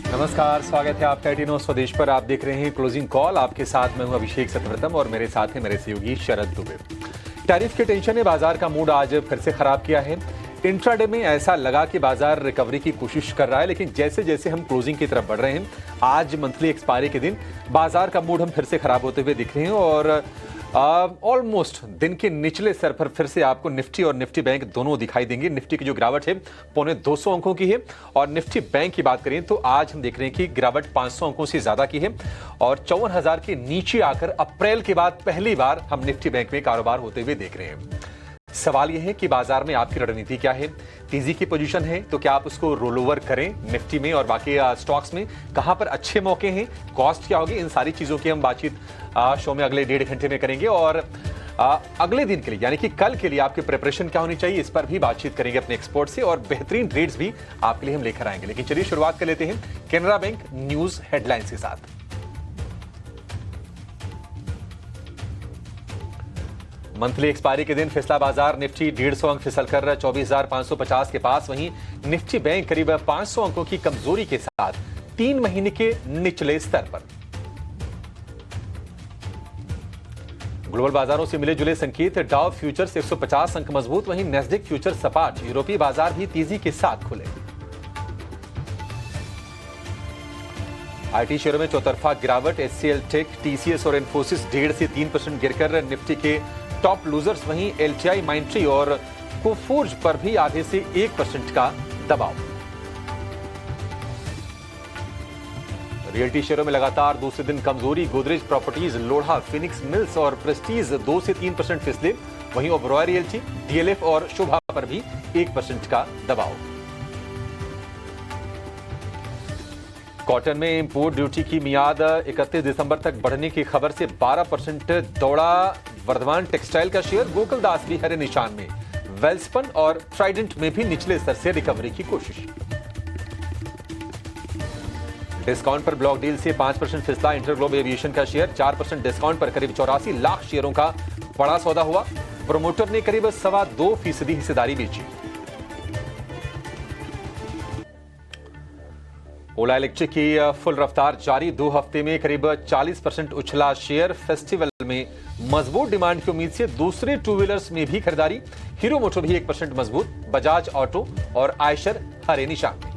नमस्कार, स्वागत है आपका एटीनो स्वदेश पर। आप देख रहे हैं क्लोजिंग कॉल। आपके साथ मैं हूं अभिषेक सतव्रतम और मेरे साथ है मेरे सहयोगी शरद दुबे। टैरिफ के टेंशन ने बाजार का मूड आज फिर से खराब किया है। इंट्राडे में ऐसा लगा कि बाजार रिकवरी की कोशिश कर रहा है, लेकिन जैसे जैसे हम क्लोजिंग की तरफ बढ़ रहे हैं, आज मंथली एक्सपायरी के दिन बाजार का मूड हम फिर से खराब होते हुए दिख रहे हैं और ऑलमोस्ट दिन के निचले स्तर पर फिर से आपको निफ्टी और निफ्टी बैंक दोनों दिखाई देंगे। निफ्टी की जो गिरावट है 250 अंकों की है और निफ्टी बैंक की बात करें तो आज हम देख रहे हैं कि गिरावट 500 अंकों से ज्यादा की है और 54,000 के नीचे आकर अप्रैल के बाद पहली बार हम निफ्टी बैंक में कारोबार होते हुए देख रहे हैं। सवाल यह है कि बाजार में आपकी रणनीति क्या है। तेजी की पोजीशन है तो क्या आप उसको रोल ओवर करें निफ्टी में और बाकी स्टॉक्स में, कहां पर अच्छे मौके हैं, कॉस्ट क्या होगी, इन सारी चीजों की हम बातचीत शो में अगले 1.5 घंटे में करेंगे और अगले दिन के लिए यानी कि कल के लिए आपकी प्रिपरेशन क्या होनी चाहिए, इस पर भी बातचीत करेंगे अपने एक्सपर्ट से और बेहतरीन रेट्स भी आपके लिए हम लेकर आएंगे। लेकिन चलिए शुरुआत कर लेते हैं कैनरा बैंक न्यूज हेडलाइंस के साथ। मंथली एक्सपायरी के दिन फिसला बाजार। निफ्टी 150 अंक फिसलकर 24,550 के पास, वहीं निफ्टी बैंक करीब 500 अंकों की कमजोरी के साथ 3 महीने के निचले स्तर पर। ग्लोबल बाजारों से मिले जुले संकेत। डाउ फ्यूचर्स 150 अंक मजबूत, वहीं नेस्डेक फ्यूचर सपाट। यूरोपीय बाजार भी तेजी के साथ खुले। आईटी शेयरों में चौतरफा गिरावट। एचसीएल टेक, टीसीएस और इन्फोसिस 1.5 से 3% गिरकर निफ्टी के टॉप लूजर्स, वहीं एलटीआई, माइंट्री और कोफोर्ज पर भी आधे से 1% का दबाव। रियल्टी शेयरों में लगातार दूसरे दिन कमजोरी। Godrej properties, Lodha, Phoenix mills और प्रेस्टीज 2 से 3% फिसले, वहीं ओबरॉय रियल्टी, डीएलएफ और शोभा पर भी 1% का दबाव। कॉटन में इंपोर्ट ड्यूटी की मियाद 31 दिसंबर तक बढ़ने की खबर से 12% दौड़ा वर्धमान टेक्सटाइल का शेयर। गोकुलदास भी हरे निशान में। वेल्सपन और ट्राइडेंट में भी निचले स्तर से रिकवरी की कोशिश। डिस्काउंट पर ब्लॉक डील से 5% फिसला इंटरग्लोब एविएशन का शेयर। 4% डिस्काउंट पर करीब 84 लाख शेयरों का बड़ा सौदा हुआ। प्रोमोटर ने करीब 2.25% हिस्सेदारी बेची। ओला इलेक्ट्रिक की फुल रफ्तार जारी। 2 हफ्ते में करीब 40% उछला शेयर। फेस्टिवल में मजबूत डिमांड की उम्मीद से दूसरे टू व्हीलर्स में भी खरीदारी। हीरो मोटो भी 1% मजबूत। बजाज ऑटो और आयशर हरे निशान में।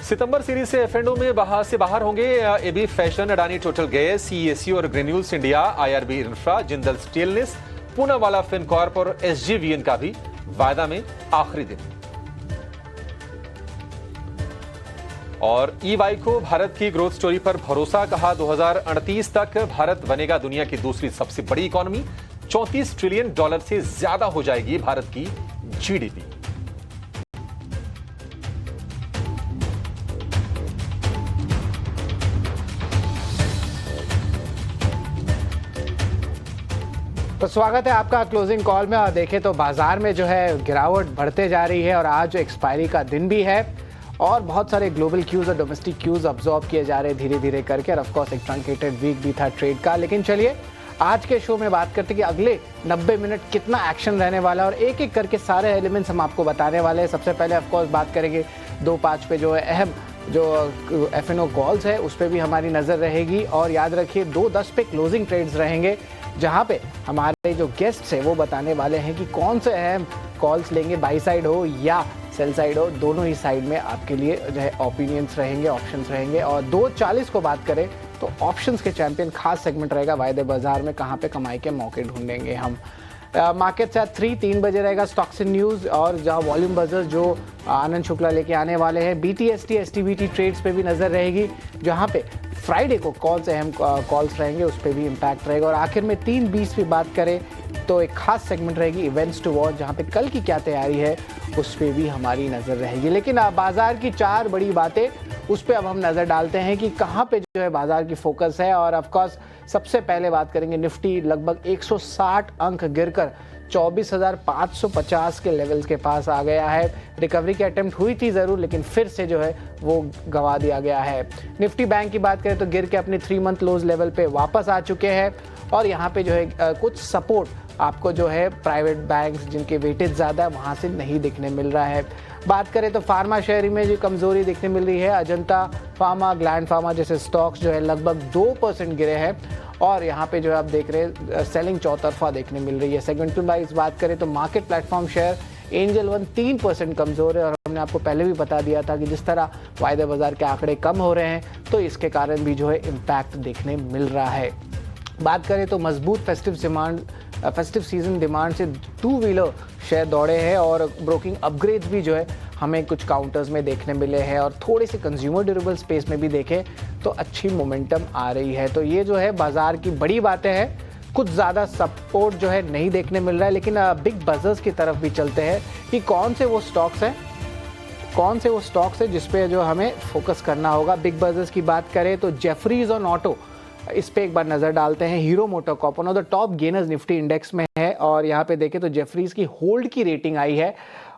सितंबर सीरीज से एफ&ओ में बाहर होंगे AB Fashion, Adani Total Gas, CESC और Granules India, IRB Infra, Jindal Stainless, Poonawalla Fincorp और एसजेवीएन का भी वायदा में आखिरी दिन। और ईवाई को भारत की ग्रोथ स्टोरी पर भरोसा। कहा 2038 तक भारत बनेगा दुनिया की दूसरी सबसे बड़ी इकोनॉमी। $34 ट्रिलियन से ज्यादा हो जाएगी भारत की जीडीपी। तो स्वागत है आपका क्लोजिंग कॉल में। और देखें तो बाजार में जो है गिरावट बढ़ते जा रही है और आज एक्सपायरी का दिन भी है और बहुत सारे ग्लोबल क्यूज और डोमेस्टिक क्यूज अब्जॉर्ब किए जा रहे हैं धीरे धीरे करके। और ऑफ कोर्स एक ट्रंकेटेड वीक भी था ट्रेड का। लेकिन चलिए आज के शो में बात करते हैं कि अगले 90 मिनट कितना एक्शन रहने वाला है और एक एक करके सारे एलिमेंट्स हम आपको बताने वाले हैं। सबसे पहले ऑफ कोर्स बात करेंगे 2-5 पे जो है अहम जो एफ&ओ कॉल्स है उस पर भी हमारी नज़र रहेगी। और याद रखिए 2:10 पे क्लोजिंग ट्रेड्स रहेंगे जहां पे हमारे जो गेस्ट्स हैं वो बताने वाले हैं कि कौन से अहम कॉल्स लेंगे, बाई साइड हो या सेल साइड हो, दोनों ही साइड में आपके लिए जो है ओपिनियंस रहेंगे, ऑप्शंस रहेंगे। और 2:40 को बात करें तो ऑप्शंस के चैंपियन खास सेगमेंट रहेगा वायदे बाजार में, कहाँ पे कमाई के मौके ढूंढेंगे हम। मार्केट से 3 बजे रहेगा स्टॉक्स इन न्यूज़ और जहाँ वॉल्यूम बजर्स जो आनंद शुक्ला लेके आने वाले हैं। बीटीएसटी एसटीबीटी ट्रेड्स पे भी नज़र रहेगी जहाँ पे फ्राइडे को कौन से अहम कॉल्स रहेंगे उस पर भी इम्पैक्ट रहेगा। और आखिर में 3:20 की बात करें तो एक खास सेगमेंट रहेगी इवेंट्स टू वॉच जहाँ पे कल की क्या तैयारी है उस पर भी हमारी नज़र रहेगी। लेकिन बाजार की 4 बड़ी बातें उस पर अब हम नज़र डालते हैं कि कहाँ पे जो है बाजार की फोकस है। और ऑफकोर्स सबसे पहले बात करेंगे निफ्टी लगभग 160 अंक गिरकर 24,550 के लेवल्स के पास आ गया है। रिकवरी की अटेम्प्ट हुई थी ज़रूर लेकिन फिर से जो है वो गंवा दिया गया है। निफ्टी बैंक की बात करें तो गिर के अपने 3 मंथ लोज लेवल पे वापस आ चुके हैं और यहाँ पे जो है कुछ सपोर्ट आपको जो है प्राइवेट बैंक्स जिनके वेटेज ज़्यादा है वहाँ से नहीं दिखने मिल रहा है। बात करें तो फार्मा शेयर में जो कमज़ोरी दिखने मिल रही है, अजंता फार्मा, ग्लैंड फार्मा जैसे स्टॉक्स जो है लगभग 2% गिरे हैं और यहाँ पे जो है आप देख रहे हैं सेलिंग चौतरफा देखने मिल रही है। सेगमेंटल वाइज बात करें तो market platform share angel one 3% कमज़ोर है और हमने आपको पहले भी बता दिया था कि जिस तरह वायदे बाजार के आंकड़े कम हो रहे हैं तो इसके कारण भी जो है इम्पैक्ट देखने मिल रहा है। बात करें तो मजबूत फेस्टिव सीजन डिमांड से टू व्हीलर शेयर दौड़े हैं और ब्रोकिंग अपग्रेड्स भी जो है हमें कुछ काउंटर्स में देखने मिले हैं और थोड़े से कंज्यूमर ड्यूरेबल स्पेस में भी देखें तो अच्छी मोमेंटम आ रही है। तो ये जो है बाजार की बड़ी बातें हैं, कुछ ज़्यादा सपोर्ट जो है नहीं देखने मिल रहा है, लेकिन बिग बजर्स की तरफ भी चलते हैं कि कौन से वो स्टॉक्स हैं जिस पे जो हमें फोकस करना होगा। बिग बजर्स की बात करें तो जेफरीज और ऑटो, इस पे एक बार नज़र डालते हैं। Hero motor Corp one of the top gainers Nifty index में है और यहाँ पे देखें तो जेफरीज की होल्ड की रेटिंग आई है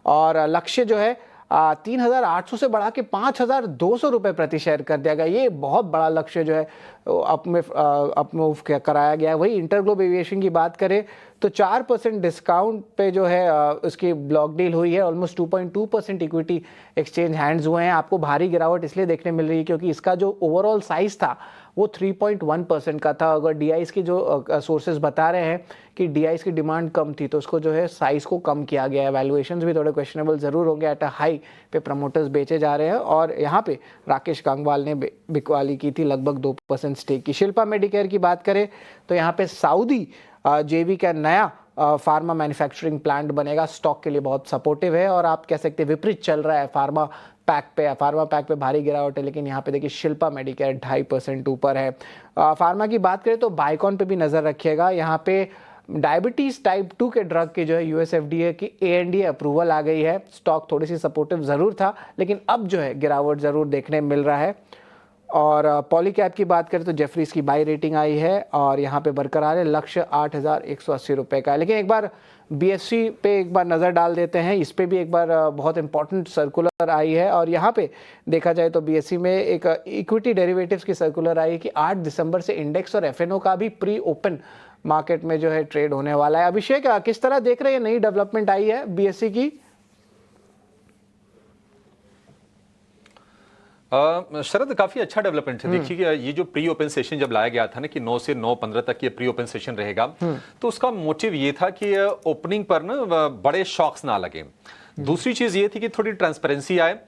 और लक्ष्य जो है 3,800 से बढ़ा के 5,200 रुपये प्रति शेयर कर दिया गया। ये बहुत बड़ा लक्ष्य जो है अपमूव कराया गया है। वही इंटरग्लोब एविएशन की बात करें तो 4% डिस्काउंट पे जो है उसकी ब्लॉक डील हुई है। ऑलमोस्ट 2.2% इक्विटी एक्सचेंज हैंड्स हुए हैं। आपको भारी गिरावट इसलिए देखने मिल रही है क्योंकि इसका जो ओवरऑल साइज था वो 3.1% का था। अगर डीआईस के जो सोर्सेज बता रहे हैं कि डीआईस की डिमांड कम थी तो उसको जो है साइज को कम किया गया है। वैल्यूएशंस भी थोड़े क्वेश्चनेबल ज़रूर होंगे। एट अ हाई पे प्रमोटर्स बेचे जा रहे हैं और यहाँ पे राकेश गंगवाल ने बिकवाली की थी लगभग 2% स्टेक की। शिल्पा मेडिकेयर की बात करें तो यहाँ पे सऊदी जेवी का नया फार्मा मैन्युफैक्चरिंग प्लांट बनेगा, स्टॉक के लिए बहुत सपोर्टिव है और आप कह सकते हैं विपरीत चल रहा है फार्मा पैक पे भारी गिरावट है, लेकिन यहाँ पे देखिए शिल्पा मेडिकेयर 2.5% ऊपर है। फार्मा की बात करें तो बाइकॉन पे भी नज़र रखिएगा। यहाँ पे डायबिटीज़ टाइप 2 के ड्रग की जो है यूएस एफडीए की ANDA अप्रूवल आ गई है। स्टॉक थोड़ी सी सपोर्टिव ज़रूर था लेकिन अब जो है गिरावट ज़रूर देखने मिल रहा है। और पॉलीकैप की बात करें तो जेफरीज की बाई रेटिंग आई है और यहाँ पे बरकरार है, लक्ष्य 8,180 रुपये का है। लेकिन एक बार BSE पे एक बार नज़र डाल देते हैं, इस पे भी एक बार बहुत इंपॉर्टेंट सर्कुलर आई है और यहाँ पे देखा जाए तो BSE में एक इक्विटी डेरिवेटिव्स की सर्कुलर आई है कि 8 दिसंबर से इंडेक्स और FNO का भी प्री ओपन मार्केट में जो है ट्रेड होने वाला है। अभिषेक किस तरह देख रहे हैं, नई डेवलपमेंट आई है BSE की? शरद, काफी अच्छा डेवलपमेंट है। देखिए ये जो प्री ओपन सेशन जब लाया गया था ना कि 9 से 9:15 तक ये प्री ओपन सेशन रहेगा तो उसका मोटिव ये था कि ओपनिंग पर ना बड़े शॉक्स ना लगे। दूसरी चीज ये थी कि थोड़ी ट्रांसपेरेंसी आए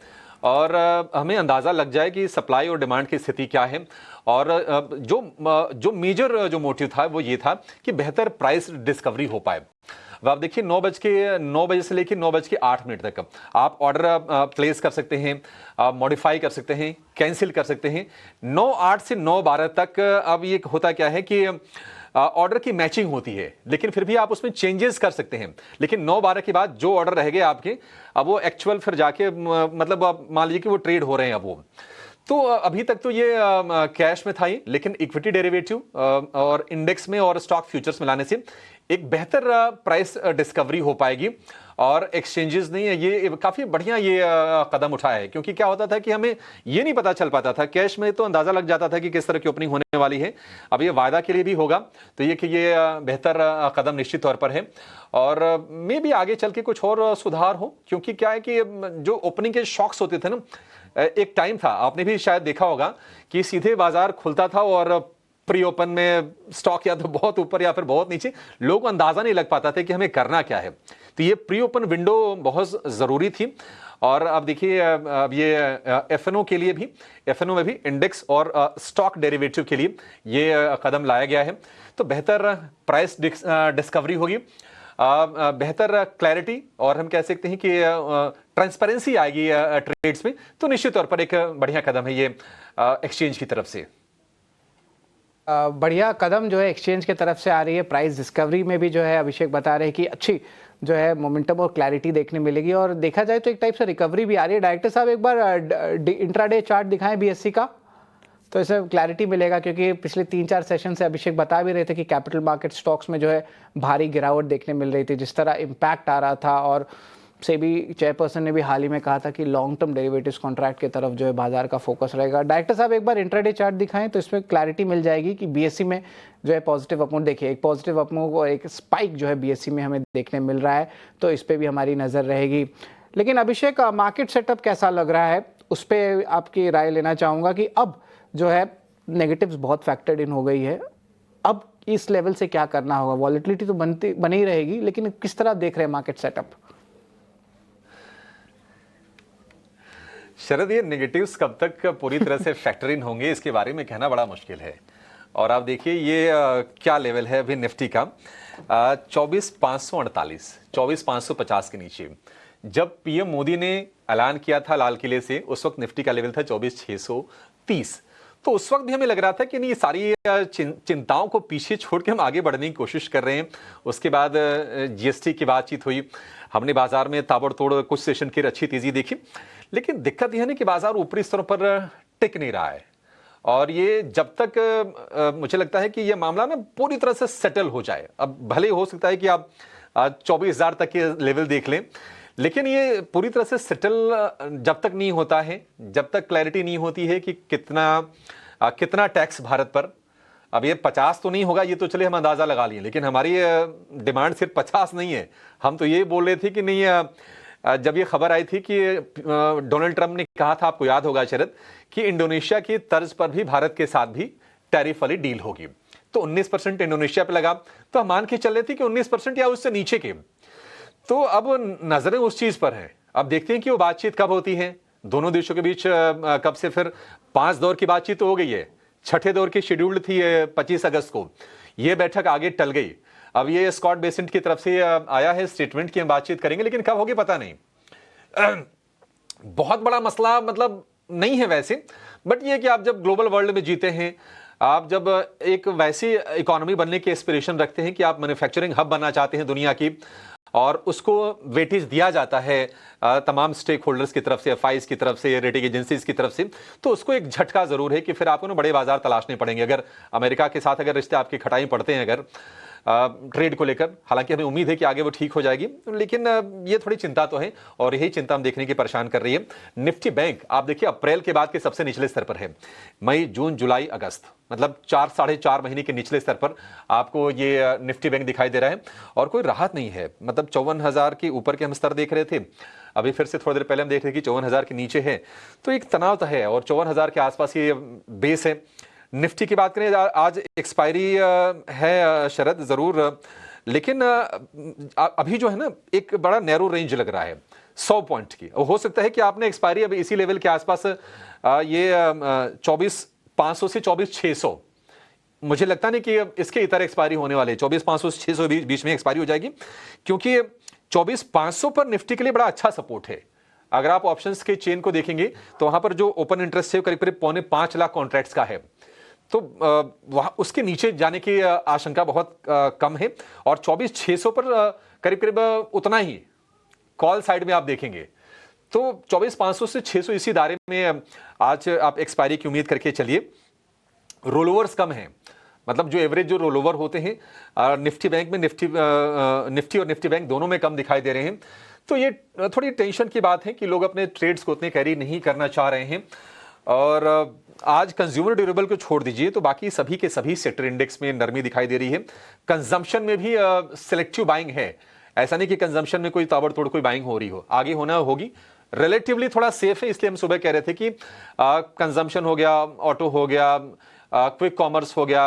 और हमें अंदाजा लग जाए कि सप्लाई और डिमांड की स्थिति क्या है। और जो मेजर जो मोटिव था वो ये था कि बेहतर प्राइस डिस्कवरी हो पाए। अब आप देखिए 9 बजे से लेकर 9:08 तक आप ऑर्डर प्लेस कर सकते हैं, मॉडिफाई कर सकते हैं, कैंसिल कर सकते हैं। 9:08 से 9:12 तक अब ये होता क्या है कि ऑर्डर की मैचिंग होती है लेकिन फिर भी आप उसमें चेंजेस कर सकते हैं। लेकिन 9:12 के बाद जो ऑर्डर रह गए आपके, अब वो एक्चुअल फिर जाके मतलब आप मान लीजिए कि वो ट्रेड हो रहे हैं अब वो। तो अभी तक तो ये कैश में था ही, लेकिन इक्विटी डेरिवेटिव और इंडेक्स में और स्टॉक फ्यूचर्स में लाने से एक बेहतर प्राइस डिस्कवरी हो पाएगी और एक्सचेंजेस ने ये काफी बढ़िया ये कदम उठाया है। क्योंकि क्या होता था कि हमें ये नहीं पता चल पाता था, कैश में तो अंदाजा लग जाता था कि किस तरह की ओपनिंग होने वाली है। अब ये वायदा के लिए भी होगा तो ये कि ये बेहतर कदम निश्चित तौर पर है और मे भी आगे चल के कुछ और सुधार हो। क्योंकि क्या है कि जो ओपनिंग के शॉक्स होते थे ना, एक टाइम था, आपने भी शायद देखा होगा कि सीधे बाजार खुलता था और प्री ओपन में स्टॉक या तो बहुत ऊपर या फिर बहुत नीचे, लोगों को अंदाजा नहीं लग पाता था कि हमें करना क्या है। तो ये प्री ओपन विंडो बहुत जरूरी थी। और अब देखिए अब ये FNO के लिए भी, FNO में भी इंडेक्स और स्टॉक डेरिवेटिव के लिए ये कदम लाया गया है। तो बेहतर प्राइस डिस्कवरी होगी, बेहतर क्लैरिटी और हम कह सकते हैं कि ट्रांसपेरेंसी आएगी ट्रेड्स में। तो निश्चित तौर पर एक बढ़िया कदम है ये एक्सचेंज की तरफ से। बढ़िया कदम जो है एक्सचेंज के तरफ से आ रही है। प्राइस डिस्कवरी में भी जो है अभिषेक बता रहे हैं कि अच्छी जो है मोमेंटम और क्लैरिटी देखने मिलेगी और देखा जाए तो एक टाइप से रिकवरी भी आ रही है। डायरेक्टर साहब एक बार इंट्राडे चार्ट दिखाएं BSE का, तो इससे क्लैरिटी मिलेगा। क्योंकि पिछले 3-4 सेशन से अभिषेक बता भी रहे थे कि कैपिटल मार्केट स्टॉक्स में जो है भारी गिरावट देखने मिल रही थी, जिस तरह इम्पैक्ट आ रहा था और से भी चेयरपर्सन ने भी हाल ही में कहा था कि लॉन्ग टर्म डेरिवेटिव्स कॉन्ट्रैक्ट की तरफ जो है बाजार का फोकस रहेगा। डायरेक्टर साहब एक बार इंट्राडे चार्ट दिखाएं तो इसमें क्लैरिटी मिल जाएगी कि बीएससी में जो है पॉजिटिव अपमूव, देखिए एक पॉजिटिव अपमूव और एक स्पाइक जो है बीएससी में हमें देखने मिल रहा है, तो इस पर भी हमारी नज़र रहेगी। लेकिन अभिषेक, मार्केट सेटअप कैसा लग रहा है, उस पर आपकी राय लेना चाहूँगा कि अब जो है नेगेटिव्स बहुत फैक्टर्ड इन हो गई है, अब इस लेवल से क्या करना होगा? वॉलेटिलिटी तो बनी रहेगी, लेकिन किस तरह देख रहे हैं मार्केट सेटअप? शरद, ये नेगेटिव्स कब तक पूरी तरह से फैक्टर इन होंगे इसके बारे में कहना बड़ा मुश्किल है। और आप देखिए ये क्या लेवल है अभी निफ्टी का, 24,548, 24,550 के नीचे। जब पीएम मोदी ने ऐलान किया था लाल किले से, उस वक्त निफ्टी का लेवल था 24,630। तो उस वक्त भी हमें लग रहा था कि नहीं, ये सारी चिंताओं को पीछे छोड़ के हम आगे बढ़ने की कोशिश कर रहे हैं। उसके बाद जीएसटी की बातचीत हुई, हमने बाजार में ताबड़तोड़ कुछ सेशन की अच्छी तेजी देखी, लेकिन दिक्कत यह है कि बाजार ऊपरी स्तरों पर टिक नहीं रहा है। और ये जब तक मुझे लगता है कि ये मामला ना पूरी तरह से सेटल हो जाए, अब भले हो सकता है कि आप 24,000 तक के लेवल देख लें, लेकिन ये पूरी तरह से सेटल जब तक नहीं होता है, जब तक क्लैरिटी नहीं होती है कि कितना टैक्स भारत पर, अब ये 50 तो नहीं होगा, ये तो चले हम अंदाजा लगा लिए, लेकिन हमारी डिमांड सिर्फ 50 नहीं है। हम तो ये बोल रहे थे कि नहीं, जब ये खबर आई थी कि डोनाल्ड ट्रंप ने कहा था, आपको याद होगा शरद, कि इंडोनेशिया की तर्ज पर भी भारत के साथ भी टैरिफ वाली डील होगी, तो 19% इंडोनेशिया पे लगा, तो हम मान के चल रहे थे कि 19% या उससे नीचे के। तो अब नजरें उस चीज पर हैं, अब देखते हैं कि वो बातचीत कब होती है दोनों देशों के बीच, कब से फिर 5 दौर की बातचीत तो हो गई है, 6ठे दौर की शेड्यूल्ड थी 25 अगस्त को, ये बैठक आगे टल गई। अब ये स्कॉट बेसेंट की तरफ से आया है स्टेटमेंट की हम बातचीत करेंगे, लेकिन कब होगी पता नहीं। बहुत बड़ा मसला मतलब नहीं है वैसे, बट ये कि आप जब ग्लोबल वर्ल्ड में जीते हैं, आप जब एक वैसी इकोनॉमी बनने की एस्पिरेशन रखते हैं कि आप मैन्युफैक्चरिंग हब बनना चाहते हैं दुनिया की, और उसको वेटेज दिया जाता है तमाम स्टेक होल्डर्स की तरफ से, एफआईज की तरफ से, रेटिंग एजेंसीज की तरफ से, तो उसको एक झटका जरूर है कि फिर आपको ना बड़े बाजार तलाशने पड़ेंगे। अगर अमेरिका के साथ अगर रिश्ते आपकी खटाई पड़ते हैं अगर ट्रेड को लेकर, हालांकि हमें उम्मीद है कि आगे वो ठीक हो जाएगी, लेकिन ये थोड़ी चिंता तो है, और यही चिंता हम देखने की परेशान कर रही है। निफ्टी बैंक आप देखिए अप्रैल के बाद के सबसे निचले स्तर पर है, मई जून जुलाई अगस्त, मतलब 4-4.5 महीने के निचले स्तर पर आपको ये निफ्टी बैंक दिखाई दे रहा है, और कोई राहत नहीं है। मतलब 54,000 के ऊपर के हम स्तर देख रहे थे, अभी फिर से थोड़ी देर पहले हम देख रहे थे कि 54,000 के नीचे है, तो एक तनाव तो है, और 54,000 के आसपास ये बेस है। निफ्टी की बात करें, आज एक्सपायरी है शरद जरूर, लेकिन अभी जो है ना एक बड़ा नैरो रेंज लग रहा है 100 पॉइंट की। हो सकता है कि आपने एक्सपायरी अभी इसी लेवल के आसपास, ये 24,500 से 24,600, मुझे लगता नहीं कि इसके इतर एक्सपायरी होने वाले, 24,500 से 600 बीच में एक्सपायरी हो जाएगी, क्योंकि 24,500 पर निफ्टी के लिए बड़ा अच्छा सपोर्ट है। अगर आप ऑप्शंस के चेन को देखेंगे तो वहां पर जो ओपन इंटरेस्ट है करीब करीब 4.25 लाख कॉन्ट्रैक्ट्स का है, तो वहां उसके नीचे जाने की आशंका बहुत कम है, और 24,600 पर करीब करीब उतना ही कॉल साइड में आप देखेंगे, तो 24,500 से 600 इसी दायरे में आज आप एक्सपायरी की उम्मीद करके चलिए। रोलओवर्स कम है, मतलब जो एवरेज जो रोलओवर होते हैं निफ्टी बैंक में, निफ्टी और निफ्टी बैंक दोनों में कम दिखाई दे रहे हैं, तो ये थोड़ी टेंशन की बात है कि लोग अपने ट्रेड्स को उतने कैरी नहीं करना चाह रहे हैं। और आज कंज्यूमर ड्यूरेबल को छोड़ दीजिए तो बाकी सभी के सभी सेक्टर इंडेक्स में नरमी दिखाई दे रही है। कंजम्पशन में भी सिलेक्टिव बाइंग है, ऐसा नहीं कि कंजम्पशन में कोई ताबड़तोड़ कोई बाइंग हो रही हो, आगे होना होगी। रिलेटिवली थोड़ा सेफ है, इसलिए हम सुबह कह रहे थे कि कंजम्पशन हो गया, ऑटो हो गया, क्विक कॉमर्स हो गया,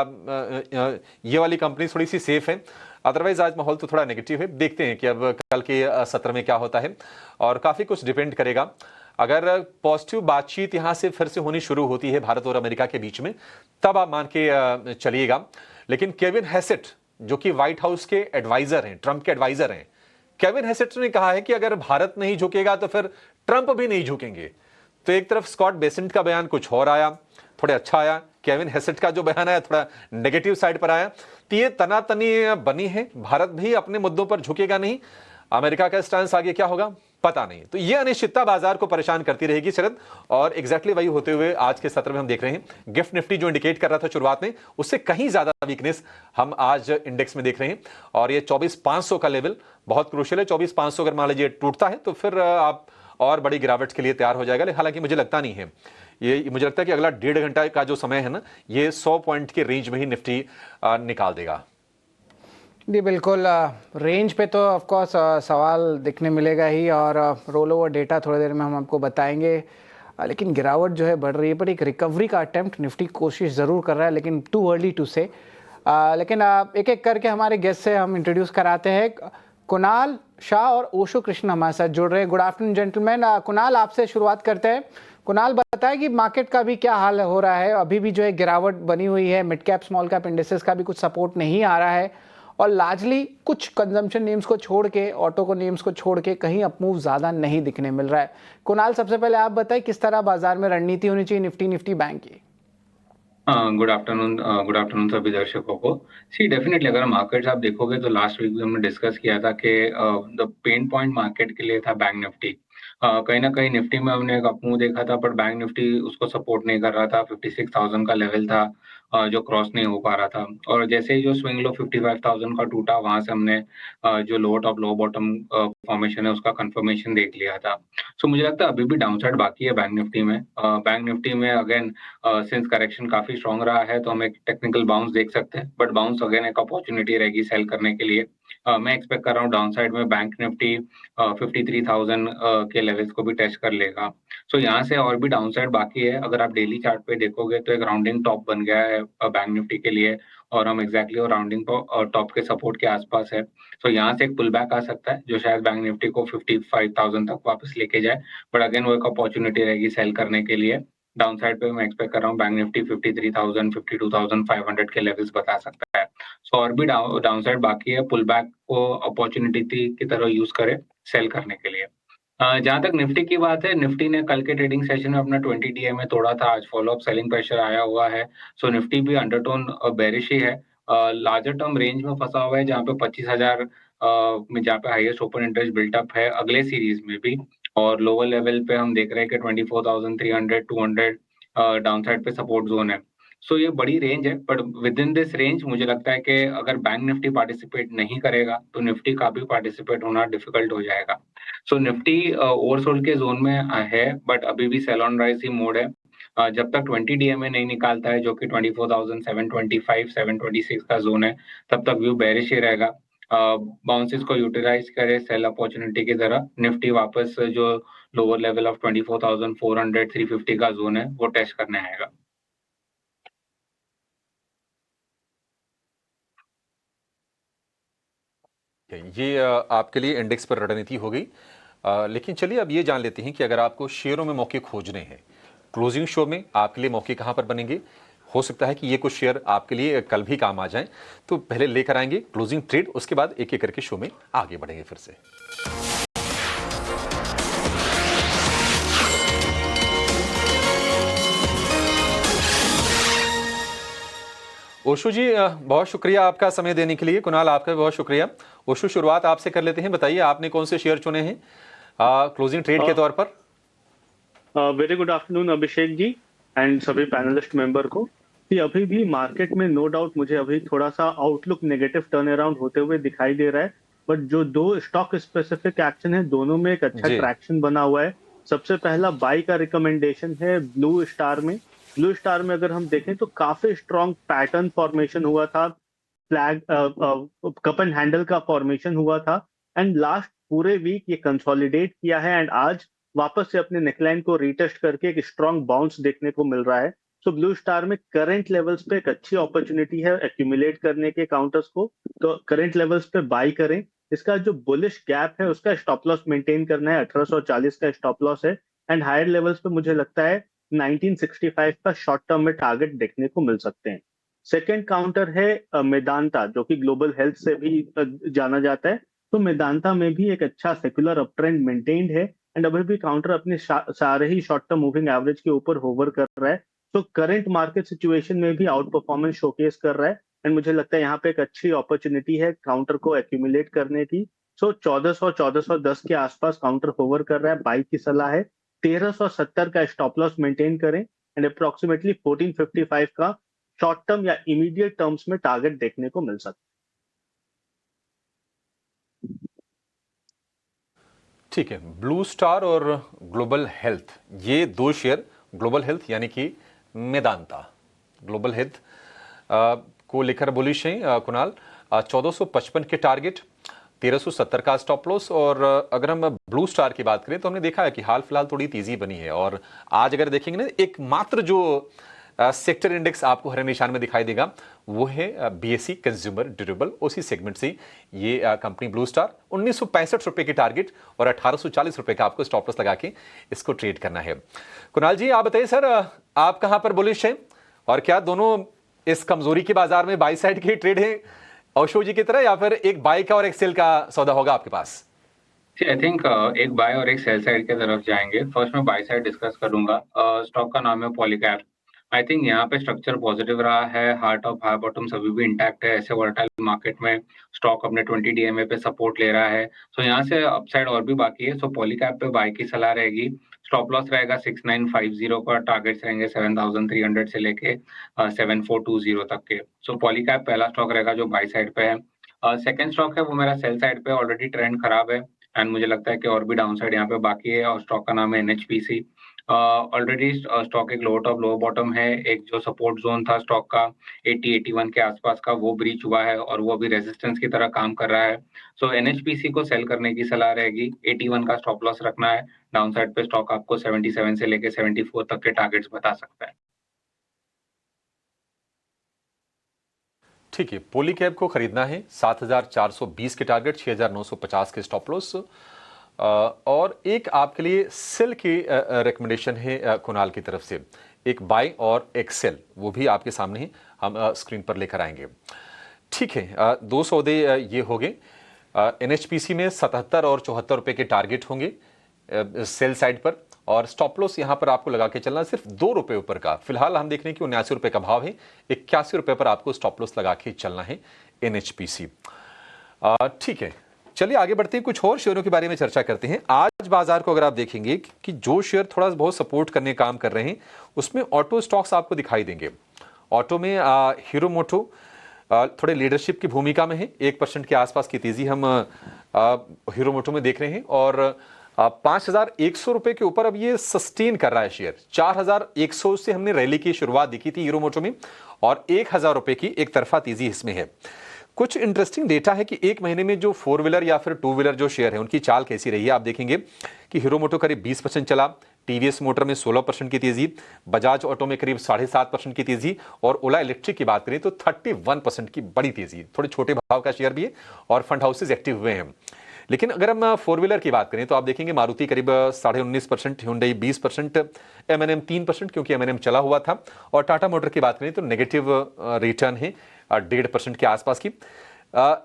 ये वाली कंपनी थोड़ी सी सेफ है। अदरवाइज आज माहौल तो थोड़ा नेगेटिव है, देखते हैं कि अब कल के सत्र में क्या होता है, और काफी कुछ डिपेंड करेगा। अगर पॉजिटिव बातचीत यहां से फिर से होनी शुरू होती है भारत और अमेरिका के बीच में, तब आप मान के चलिएगा। लेकिन केविन हैसेट जो कि व्हाइट हाउस के एडवाइजर हैं, ट्रंप के एडवाइजर हैं, केविन हैसेट ने कहा है कि अगर भारत नहीं झुकेगा तो फिर ट्रंप भी नहीं झुकेंगे। तो एक तरफ स्कॉट बेसेंट का बयान कुछ और आया, थोड़ा अच्छा आया, केविन हैसेट का जो बयान आया थोड़ा नेगेटिव साइड पर आया, तो ये तनातनी बनी है। भारत भी अपने मुद्दों पर झुकेगा नहीं, अमेरिका का स्टैंस आगे क्या होगा पता नहीं। तो ये अनिश्चितता बाजार को परेशान करती रहेगी शरद, और एग्जैक्टली वही होते हुए आज के सत्र में हम देख रहे हैं। गिफ्ट निफ्टी जो इंडिकेट कर रहा था शुरुआत में, उससे कहीं ज्यादा वीकनेस हम आज इंडेक्स में देख रहे हैं। और ये 24,500 का लेवल बहुत क्रूशियल है। 24,500 अगर मान लीजिए टूटता है तो फिर आप और बड़ी गिरावट के लिए तैयार हो जाएगा। हालांकि मुझे लगता नहीं है, ये मुझे लगता है कि अगला 1.5 घंटा का जो समय है ना, ये 100 पॉइंट के रेंज में ही निफ्टी निकाल देगा। जी बिल्कुल, रेंज पे तो ऑफ कोर्स सवाल दिखने मिलेगा ही, और रोल ओवर डेटा थोड़ी देर में हम आपको बताएंगे। लेकिन गिरावट जो है बढ़ रही है, पर एक रिकवरी का अटेम्प्ट निफ्टी कोशिश ज़रूर कर रहा है, लेकिन टू अर्ली टू से। लेकिन एक एक करके हमारे गेस्ट से हम इंट्रोड्यूस कराते हैं। कुणाल शाह और ओशो कृष्ण हमारे साथ जुड़ रहे हैं। Good afternoon gentleman. कुणाल, आपसे शुरुआत करते हैं। कुणाल, बताएं कि मार्केट का भी क्या हाल हो रहा है। अभी भी जो है गिरावट बनी हुई है, mid cap small cap indices का भी कुछ सपोर्ट नहीं आ रहा है, और लार्जली कुछ कंजम्पशन नेम्स को छोड़ के, ऑटो को नेम्स को छोड़ के कहीं अपमूव ज़्यादा नहीं दिखने मिल रहा है। कुणाल, सबसे पहले आप बताएं किस तरह बाजार में रणनीति होनी चाहिए निफ्टी बैंक की। गुड आफ्टरनून सभी दर्शकों को। सी डेफिनेटली अगर मार्केट्स आप देखोगे तो लास्ट वीक भी हमने डिस्कस किया था कि द पेन पॉइंट मार्केट के लिए था बैंक निफ्टी। कहीं ना कहीं निफ्टी में हमने एक अपमूव देखा था, पर बैंक निफ्टी उसको सपोर्ट नहीं कर रहा था। 56,000 का लेवल था जो क्रॉस नहीं हो पा रहा था, और जैसे ही जो स्विंग लो 55,000 का टूटा, वहां से हमने जो लो टॉप लो बॉटम फॉर्मेशन है उसका कंफर्मेशन देख लिया था। सो मुझे लगता है अभी भी डाउनसाइड बाकी है बैंक निफ्टी में। बैंक निफ्टी में अगेन सिंस करेक्शन काफी स्ट्रांग रहा है तो हम एक टेक्निकल बाउंस देख सकते हैं, बट बाउंस अगेन एक अपॉर्चुनिटी रहेगी सेल करने के लिए। मैं एक्सपेक्ट कर रहा हूँ डाउन साइड में बैंक निफ्टी 53,000 के लेवल्स को भी टच कर लेगा। सो यहाँ से और भी डाउन साइड बाकी है। अगर आप डेली चार्ट पे देखोगे तो एक राउंडिंग टॉप बन गया है बैंक निफ्टी के लिए, और हम एग्जैक्टली और राउंडिंग टॉप के सपोर्ट के आसपास है। सो यहाँ से एक पुल बैक आ सकता है जो शायद बैंक निफ्टी को 55,000 तक वापस लेके जाए, बट अगेन वो एक अपॉर्चुनिटी रहेगी सेल करने के लिए। डाउन साइड पे मैं एक्सपेक्ट कर रहा हूँ बैंक निफ्टी 53,000 52,500 के लेवल्स बता सकता है। सो और भी डाउन साइड बाकी है। पुल बैक को अपॉर्चुनिटी की तरह यूज करे सेल करने के लिए। जहां तक निफ्टी की बात है, निफ्टी ने कल के ट्रेडिंग सेशन में अपना 20 डीएमए तोड़ा था। आज फॉलो अप सेलिंग प्रेशर आया हुआ है। सो निफ्टी भी अंडरटोन बेरिश ही है। लार्जर टर्म रेंज में फंसा हुआ है जहाँ पे 25,000 में, जहाँ पे हाईएस्ट ओपन इंटरेस्ट बिल्टअप है अगले सीरीज में भी, और लोअर लेवल पे हम देख रहे हैं कि 24,300 200 डाउन साइड पे सपोर्ट जोन है। सो ये बड़ी रेंज है, but with in this range मुझे लगता है कि अगर बैंक निफ्टी पार्टिसिपेट नहीं करेगा तो निफ्टी का भी पार्टिसिपेट होना डिफिकल्ट हो जाएगा। सो निफ्टी ओवरसोल्ड के जोन में है, बट अभी भी सेल ऑन राइज ही मोड है। जब तक 20 डीएमए नहीं निकालता है जो कि 24,725 726 का जोन है, तब तक व्यू बेरिश ही रहेगा। बाउंसेस को यूटिलाइज करे सेल अपॉर्चुनिटी की तरह, निफ्टी वापस जो लोअर लेवल ऑफ 24,400 350 का जोन है वो टेस्ट करने आएगा। ये आपके लिए इंडेक्स पर रणनीति हो गई। लेकिन चलिए अब ये जान लेते हैं कि अगर आपको शेयरों में मौके खोजने हैं, क्लोजिंग शो में आपके लिए मौके कहां पर बनेंगे। हो सकता है कि ये कुछ शेयर आपके लिए कल भी काम आ जाएं, तो पहले लेकर आएंगे क्लोजिंग ट्रेड, उसके बाद एक एक करके शो में आगे बढ़ेंगे फिर से। ओशो जी, बहुत शुक्रिया आपका समय देने के लिए। कुणाल, आपका भी बहुत शुक्रिया। ओशो, शुरुआत आपसे कर लेते हैं। बताइए आपने कौन से शेयर चुने हैं क्लोजिंग ट्रेड के तौर पर। Very good afternoon Abhishek ji and सभी पैनलिस्ट मेंबर को। कि अभी भी मार्केट में नो डाउट मुझे अभी थोड़ा सा आउटलुक नेगेटिव टर्न अराउंड होते हुए दिखाई दे रहा है, बट जो दो स्टॉक स्पेसिफिक एक्शन है दोनों में एक अच्छा ट्रैक्शन बना हुआ है। सबसे पहला बाई का रिकमेंडेशन है ब्लू स्टार में। ब्लू स्टार में अगर हम देखें तो काफी स्ट्रॉन्ग पैटर्न फॉर्मेशन हुआ था, फ्लैग कप एंड हैंडल का फॉर्मेशन हुआ था, एंड लास्ट पूरे वीक ये कंसोलिडेट किया है, एंड आज वापस से अपने नेकलाइन को रीटेस्ट करके एक स्ट्रॉन्ग बाउंस देखने को मिल रहा है। सो ब्लू स्टार में करंट लेवल्स पे एक अच्छी अपॉर्चुनिटी है एक्यूमुलेट करने के काउंटर्स को, तो करंट लेवल्स पे बाई करें। इसका जो बुलिश गैप है उसका स्टॉप लॉस मेंटेन करना है, 1840 का स्टॉप लॉस है, एंड हायर लेवल्स पे मुझे लगता है 1965 का शॉर्ट टर्म में टारगेट देखने को मिल सकते हैं। सेकेंड काउंटर है मेदांता, जो कि ग्लोबल हेल्थ से भी जाना जाता है। तो मेदांता में भी एक अच्छा सेक्युलर अप ट्रेंड मेंटेन्ड है, एंड अभी भी काउंटर अपने सारे ही शॉर्ट टर्म मूविंग एवरेज के ऊपर होवर कर रहा है। तो करंट मार्केट सिचुएशन में भी आउट परफॉर्मेंस शोकेस कर रहा है, एंड मुझे लगता है यहाँ पे एक अच्छी अपॉर्चुनिटी है काउंटर को एक्यूमुलेट करने की। सो 1400 1410 के आसपास काउंटर होवर कर रहा है, बाई की सलाह है। 1370 का स्टॉप लॉस मेंटेन करें एंड अप्रोक्सीमेटली 1455 का शॉर्ट टर्म या इमीडिएट टर्म्स में टारगेट देखने को मिल सकता ठीक है, ब्लू स्टार और ग्लोबल हेल्थ, ये दो शेयर, ग्लोबल हेल्थ यानी कि मेदांता, ग्लोबल हेल्थ को लेकर बुलिश हैं कुणाल। 1455 के टारगेट, 1370 का स्टॉप लॉस। और अगर हम ब्लू स्टार की बात करें तो हमने देखा है कि हाल फिलहाल थोड़ी तेजी बनी है, और आज अगर देखेंगे ना, एकमात्र जो सेक्टर इंडेक्स आपको हरे निशान में दिखाई देगा वो है बीएसई कंज्यूमर ड्यूरेबल, उसी सेगमेंट से ये कंपनी ब्लू स्टार। 1965 रुपए की टारगेट और 1840 रुपए का आपको स्टॉप लॉस लगा के इसको ट्रेड करना है। कुणाल जी, आप बताइए सर, आप कहां पर बुलिश हैं, और क्या दोनों इस कमजोरी के बाजार में बाई साइड के ट्रेड है औशो जी की तरह, या फिर एक बाई का और एक सेल का सौदा होगा आपके पास? आई थिंक एक बाय और एक सेल साइड की तरफ जाएंगे। फर्स्ट मैं बाय साइड डिस्कस करूंगा। स्टॉक का नाम है पॉलीकैब। आई थिंक यहाँ पे स्ट्रक्चर पॉजिटिव रहा है, हार्ट ऑफ हाई बॉटम सभी भी इंटैक्ट है। ऐसे वोलेटाइल मार्केट में स्टॉक अपने 20 डीएमए पे सपोर्ट ले रहा है, सो यहाँ से अपसाइड और भी बाकी है। सो पॉलीकैब पे बाय की सलाह रहेगी। स्टॉप लॉस रहेगा 6950 का, टारगेट्स रहेंगे 7300 से लेके 7420 तक के। सो पॉलीकैब पहला स्टॉक रहेगा जो बाय साइड पे है। सेकंड स्टॉक है वो मेरा सेल साइड पे, ऑलरेडी ट्रेंड खराब है एंड मुझे लगता है कि और भी डाउनसाइड यहाँ पे बाकी है, और स्टॉक का नाम है एनएचपीसी। ऑलरेडी स्टॉक एक लोअर टॉप लोअर बॉटम है। एक जो सपोर्ट जोन था स्टॉक का 80-81 के आसपास का, वो ब्रीच हुआ है और वो अभी रेजिस्टेंस की तरह काम कर रहा है। सो एनएचपीसी को सेल करने की सलाह रहेगी। 81 का स्टॉप लॉस रखना है। डाउनसाइड पे स्टॉक आपको 77 से लेके 74 तक के टारगेट्स बता सकता है। ठीक है, पॉलीकैब को खरीदना है 7420 के टारगेट, 6950 के स्टॉप लॉस। और एक आपके लिए सेल की रिकमेंडेशन है कुणाल की तरफ से, एक बाय और एक सेल, वो भी आपके सामने ही हम स्क्रीन पर लेकर आएंगे। ठीक है, दो सौदे ये हो गए। एनएचपीसी में 77 और 74 रुपए के टारगेट होंगे सेल साइड पर, और स्टॉप लॉस यहां पर आपको लगा के चलना सिर्फ 2 रुपए ऊपर का। फिलहाल हम देख रहे हैं कि 79 रुपए का भाव है, 81 रुपए पर आपको स्टॉप लॉस लगा के चलना है एनएचपीसी। ठीक है, चलिए आगे बढ़ते हैं, कुछ और शेयरों के बारे में चर्चा करते हैं। आज बाजार को अगर आप देखेंगे कि जो शेयर थोड़ा बहुत सपोर्ट करने काम कर रहे हैं, उसमें ऑटो स्टॉक्स आपको दिखाई देंगे। ऑटो में हीरो मोटो थोड़े लीडरशिप की भूमिका में है, 1% के आसपास की तेजी हम हीरो मोटो में देख रहे हैं, और 5100 रुपए के ऊपर अब ये सस्टेन कर रहा है शेयर। 4100 से हमने रैली की शुरुआत देखी थी हीरो मोटो में, और 1000 रुपए की एक तरफा तेजी इसमें है। कुछ इंटरेस्टिंग डेटा है कि एक महीने में जो 4 व्हीलर या फिर 2 व्हीलर जो शेयर है उनकी चाल कैसी रही है। आप देखेंगे कि हीरो मोटो करीब 20% चला, टीवीएस मोटर में 16% की तेजी, बजाज ऑटो में करीब 7.5% की तेजी, और ओला इलेक्ट्रिक की बात करें तो 31% की बड़ी तेजी। थोड़े छोटे भाव का शेयर भी है और फंड हाउसेज एक्टिव हुए हैं। लेकिन अगर हम 4 व्हीलर की बात करें तो आप देखेंगे मारुति करीब 19.5%, Hyundai 20%, M&M 3% क्योंकि M&M चला हुआ था, और टाटा मोटर की बात करें तो नेगेटिव रिटर्न है 1.5% के आसपास की।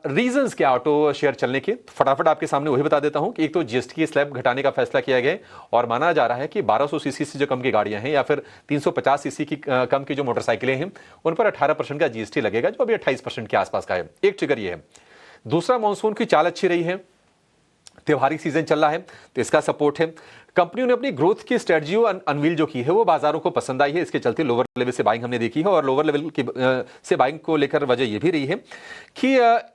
रीजंस क्या ऑटो शेयर चलने के, फटाफट आपके सामने वही बता देता हूं कि एक तो जीएसटी की स्लैब घटाने का फैसला किया गया, और माना जा रहा है कि 1200 सीसी से जो कम की गाड़ियां हैं या फिर 350 सीसी की कम की जो मोटरसाइकिलें हैं उन पर 18% का जीएसटी लगेगा, जो अभी 28% के आसपास का है। एक ट्रिगर ये है। दूसरा, मानसून की चाल अच्छी रही है, त्योहारी सीजन चल रहा है तो इसका सपोर्ट है। कंपनियों ने अपनी ग्रोथ की स्ट्रेटजी अनवील जो की है वो बाजारों को पसंद आई है, इसके चलते लोअर लेवल से बाइंग हमने देखी है, और लोअर लेवल की से बाइंग को लेकर वजह यह भी रही है कि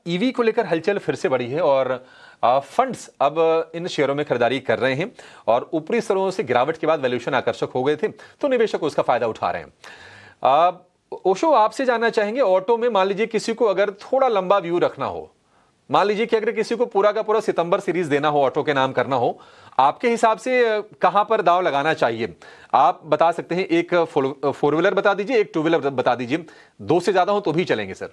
ईवी को लेकर हलचल फिर से बढ़ी है, और फंड्स अब इन शेयरों में खरीदारी कर रहे हैं, और ऊपरी स्तरों से गिरावट के बाद वैल्यूएशन आकर्षक हो गए थे तो निवेशक उसका फायदा उठा रहे हैं। ओशो, आपसे जानना चाहेंगे, ऑटो में मान लीजिए किसी को अगर थोड़ा लंबा व्यू रखना हो, मान लीजिए कि अगर किसी को पूरा का पूरा सितंबर सीरीज देना हो, ऑटो के नाम करना हो, आपके हिसाब से कहां पर दाव लगाना चाहिए? आप बता सकते हैं, एक 4 व्हीलर बता दीजिए, एक 2 व्हीलर बता दीजिए, 2 से ज्यादा हो तो भी चलेंगे सर।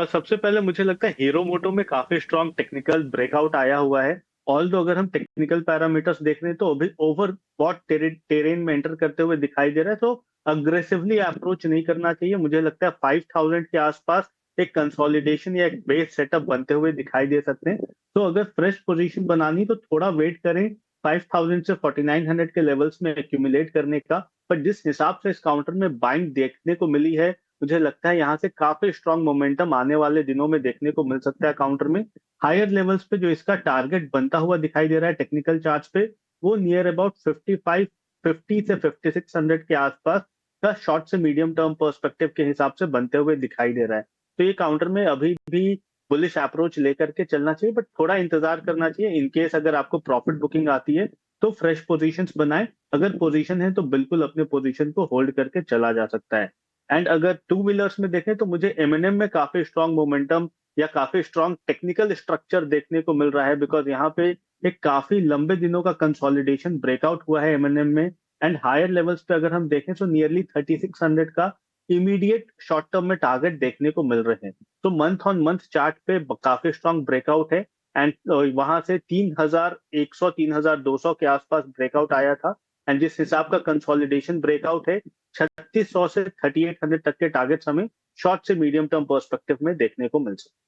सबसे पहले मुझे लगता है हीरो मोटो में काफी स्ट्रॉन्ग टेक्निकल ब्रेकआउट आया हुआ है। ऑल्दो अगर हम टेक्निकल पैरामीटर्स देख रहे हैं तो अभी ओवरबॉट टेरेन में एंटर करते हुए दिखाई दे रहा है, तो अग्रेसिवली अप्रोच नहीं करना चाहिए। मुझे लगता है 5000 के आसपास एक कंसोलिडेशन या एक बेस सेटअप बनते हुए दिखाई दे सकते हैं। तो अगर फ्रेश पोजीशन बनानी तो थोड़ा वेट करें 5000 से 4900 के लेवल्स में एक्यूमुलेट करने का। पर जिस हिसाब से इस काउंटर में बाइंग देखने को मिली है मुझे लगता है यहाँ से काफी स्ट्रॉन्ग मोमेंटम आने वाले दिनों में देखने को मिल सकता है काउंटर में। हायर लेवल्स पे जो इसका टारगेट बनता हुआ दिखाई दे रहा है टेक्निकल चार्ट पे, वो नियर अबाउट 50 से 5600 के आसपास का शॉर्ट से मीडियम टर्म पर्सपेक्टिव के हिसाब से बनते हुए दिखाई दे रहा है। तो ये काउंटर में अभी भी बुलिश अप्रोच लेकर के चलना चाहिए, बट थोड़ा इंतजार करना चाहिए। इन केस अगर आपको प्रॉफिट बुकिंग आती है तो फ्रेश पोजीशंस बनाएं, अगर पोजीशन है तो बिल्कुल अपने पोजीशन को होल्ड करके चला जा सकता है। एंड अगर टू व्हीलर्स में देखें तो मुझे एमएनएम में काफी स्ट्रॉन्ग मोमेंटम या काफी स्ट्रॉन्ग टेक्निकल स्ट्रक्चर देखने को मिल रहा है, बिकॉज यहाँ पे एक काफी लंबे दिनों का कंसोलिडेशन ब्रेकआउट हुआ है एमएनएम में। एंड हायर लेवल्स पे अगर हम देखें तो नियरली 3600 का इमीडिएट शॉर्ट टर्म में टारगेट देखने को मिल रहे हैं। तो मंथ ऑन मंथ चार्ट पे काफी स्ट्रॉन्ग ब्रेकआउट है। एंड वहां से 3100 3200 के आसपास ब्रेकआउट आया था। एंड जिस हिसाब का कंसोलिडेशन ब्रेकआउट है, 3600 से 3800 तक के टारगेट्स हमें शॉर्ट से मीडियम टर्म पर्सपेक्टिव में देखने को मिल सकते।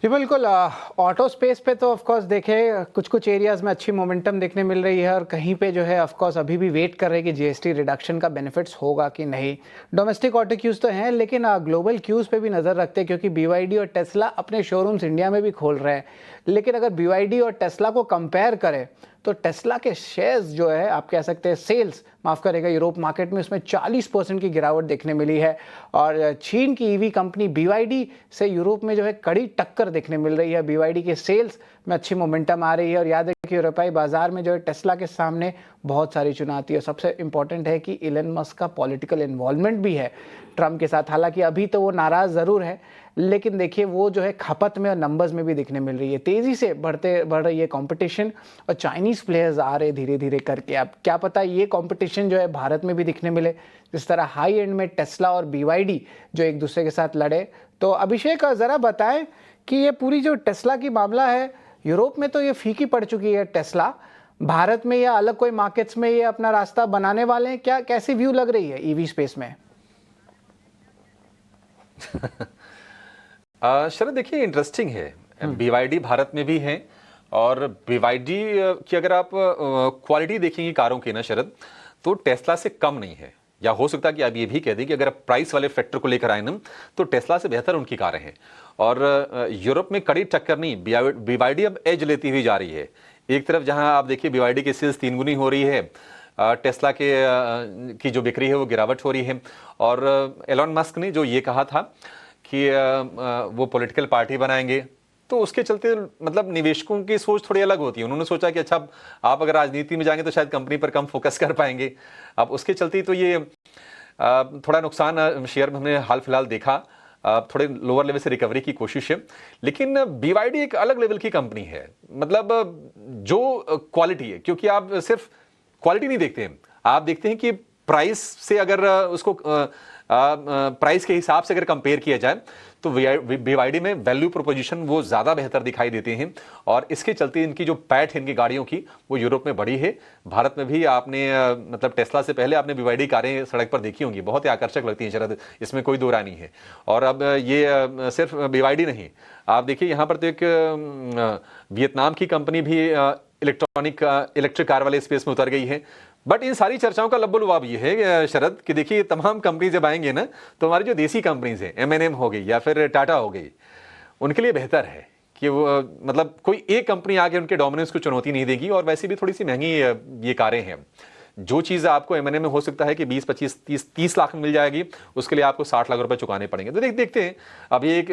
जी बिल्कुल। ऑटो स्पेस पे तो ऑफ कोर्स देखें कुछ कुछ एरियाज में अच्छी मोमेंटम देखने मिल रही है, और कहीं पे जो है ऑफ कोर्स अभी भी वेट कर रहे हैं कि जीएसटी रिडक्शन का बेनिफिट्स होगा कि नहीं। डोमेस्टिक ऑटो क्यूज तो हैं, लेकिन ग्लोबल क्यूज पे भी नज़र रखते हैं, क्योंकि बीवाईडी और टेस्ला अपने शोरूम्स इंडिया में भी खोल रहे हैं। लेकिन अगर बीवाईडी और टेस्ला को कंपेयर करें तो टेस्ला के शेयर्स जो है आप कह सकते हैं सेल्स माफ़ करेगा यूरोप मार्केट में उसमें 40% की गिरावट देखने मिली है। और चीन की ईवी कंपनी बीवाईडी से यूरोप में जो है कड़ी टक्कर देखने मिल रही है। बीवाईडी के सेल्स में अच्छी मोमेंटम आ रही है। और याद रखिए यूरोपीय बाजार में जो है टेस्ला के सामने बहुत सारी चुनौती है। सबसे इंपॉर्टेंट है कि इलन मस्क का पॉलिटिकल इन्वॉल्वमेंट भी है ट्रम्प के साथ। हालांकि अभी तो वो नाराज़ ज़रूर है, लेकिन देखिए वो जो है खपत में और नंबर्स में भी दिखने मिल रही है। तेज़ी से बढ़ रही है कंपटीशन, और चाइनीज़ प्लेयर्स आ रहे धीरे धीरे करके। अब क्या पता ये कंपटीशन जो है भारत में भी दिखने मिले, जिस तरह हाई एंड में टेस्ला और बीवाईडी जो एक दूसरे के साथ लड़े। तो अभिषेक ज़रा बताएं कि ये पूरी जो टेस्ला की मामला है, यूरोप में तो ये फीकी पड़ चुकी है टेस्ला, भारत में या अलग कोई मार्केट्स में ये अपना रास्ता बनाने वाले हैं क्या? कैसी व्यू लग रही है ईवी स्पेस में? शरद देखिए इंटरेस्टिंग है, बीवाईडी भारत में भी है, और बीवाईडी की अगर आप क्वालिटी देखेंगे कारों की ना शरद, तो टेस्ला से कम नहीं है। या हो सकता है कि आप ये भी कह दें कि अगर प्राइस वाले फैक्टर को लेकर आए ना, तो टेस्ला से बेहतर उनकी कारें हैं। और यूरोप में कड़ी टक्कर नहीं, बीवाईडी अब एज लेती हुई जा रही है। एक तरफ जहां आप देखिए बीवाईडी की सेल्स 3 गुनी हो रही है, टेस्ला के की जो बिक्री है वो गिरावट हो रही है। और एलॉन मस्क ने जो ये कहा था कि वो पॉलिटिकल पार्टी बनाएंगे, तो उसके चलते मतलब निवेशकों की सोच थोड़ी अलग होती है। उन्होंने सोचा कि अच्छा आप अगर राजनीति में जाएंगे तो शायद कंपनी पर कम फोकस कर पाएंगे। अब उसके चलते तो ये थोड़ा नुकसान शेयर में हमने हाल फिलहाल देखा। थोड़े लोअर लेवल से रिकवरी की कोशिश है, लेकिन बीवाईडी एक अलग लेवल की कंपनी है। मतलब जो क्वालिटी है, क्योंकि आप सिर्फ क्वालिटी नहीं देखते हैं, आप देखते हैं कि प्राइस से अगर उसको प्राइस के हिसाब से अगर कंपेयर किया जाए तो बीवाईडी में वैल्यू प्रोपोजिशन वो ज़्यादा बेहतर दिखाई देते हैं। और इसके चलते इनकी जो पैठ है इनकी गाड़ियों की, वो यूरोप में बढ़ी है। भारत में भी आपने मतलब टेस्ला से पहले आपने बीवाईडी कारें सड़क पर देखी होंगी, बहुत ही आकर्षक लगती हैं शरद, इसमें कोई दो राय नहीं है। और अब ये सिर्फ बीवाईडी नहीं, आप देखिए यहाँ पर तो एक वियतनाम की कंपनी भी इलेक्ट्रिक कार वाले स्पेस में उतर गई है। बट इन सारी चर्चाओं का लब्बुलुआब ये है शरद कि देखिए तमाम कंपनी जब आएंगे ना, तो हमारी जो देसी कंपनीज हैं, एमएनएम हो गई या फिर टाटा हो गई, उनके लिए बेहतर है कि वो मतलब कोई एक कंपनी आके उनके डोमिनेंस को चुनौती नहीं देगी। और वैसे भी थोड़ी सी महंगी ये कारें हैं। जो चीज़ आपको एमएनएम में हो सकता है कि 20 25 30 लाख में मिल जाएगी, उसके लिए आपको 60 लाख रुपए चुकाने पड़ेंगे। तो देखते हैं, अब ये एक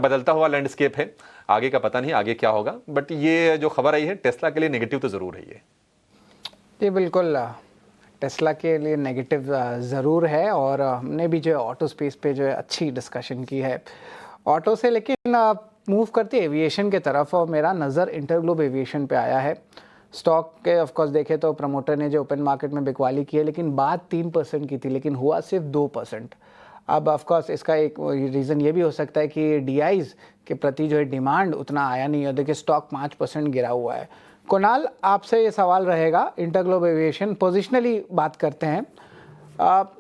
बदलता हुआ लैंडस्केप है, आगे का पता नहीं आगे क्या होगा। बट ये जो खबर आई है टेस्ला के लिए नेगेटिव तो ज़रूर है ये। जी बिल्कुल, टेस्ला के लिए नेगेटिव ज़रूर है। और हमने भी जो है ऑटो स्पेस पे जो है अच्छी डिस्कशन की है ऑटो से। लेकिन मूव करते एविएशन के तरफ, और मेरा नज़र इंटरग्लोब एविएशन पे आया है। स्टॉक के ऑफ कोर्स देखे तो प्रमोटर ने जो ओपन मार्केट में बिकवाली की है, लेकिन बात 3% की थी, लेकिन हुआ सिर्फ 2%। अब ऑफ कोर्स इसका एक रीज़न ये भी हो सकता है कि डीआईज के प्रति जो है डिमांड उतना आया नहीं है। देखिए स्टॉक 5% गिरा हुआ है। कुणाल, आपसे ये सवाल रहेगा, इंटरग्लोब एविएशन पोजिशनली बात करते हैं,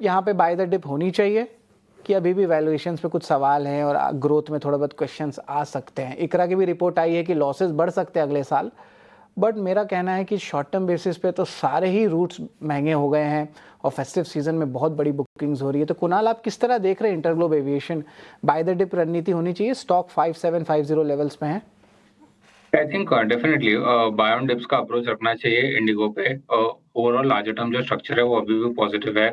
यहाँ पे बाय द डिप होनी चाहिए कि अभी भी वैल्यूएशंस पे कुछ सवाल हैं और ग्रोथ में थोड़ा बहुत क्वेश्चंस आ सकते हैं? इकरा की भी रिपोर्ट आई है कि लॉसेस बढ़ सकते हैं अगले साल, बट मेरा कहना है कि शॉर्ट टर्म बेसिस पे तो सारे ही रूट्स महंगे हो गए हैं और फेस्टिव सीजन में बहुत बड़ी बुकिंग्स हो रही है। तो कुणाल, आप किस तरह देख रहे हैं InterGlobe Aviation? Buy the dip रणनीति होनी चाहिए, स्टॉक 5750 लेवल्स पे है। I think definitely buy on dips का अप्रोच रखना चाहिए इंडिगो पे। ओवरऑल लार्जर टर्म जो स्ट्रक्चर है वो अभी भी पॉजिटिव है।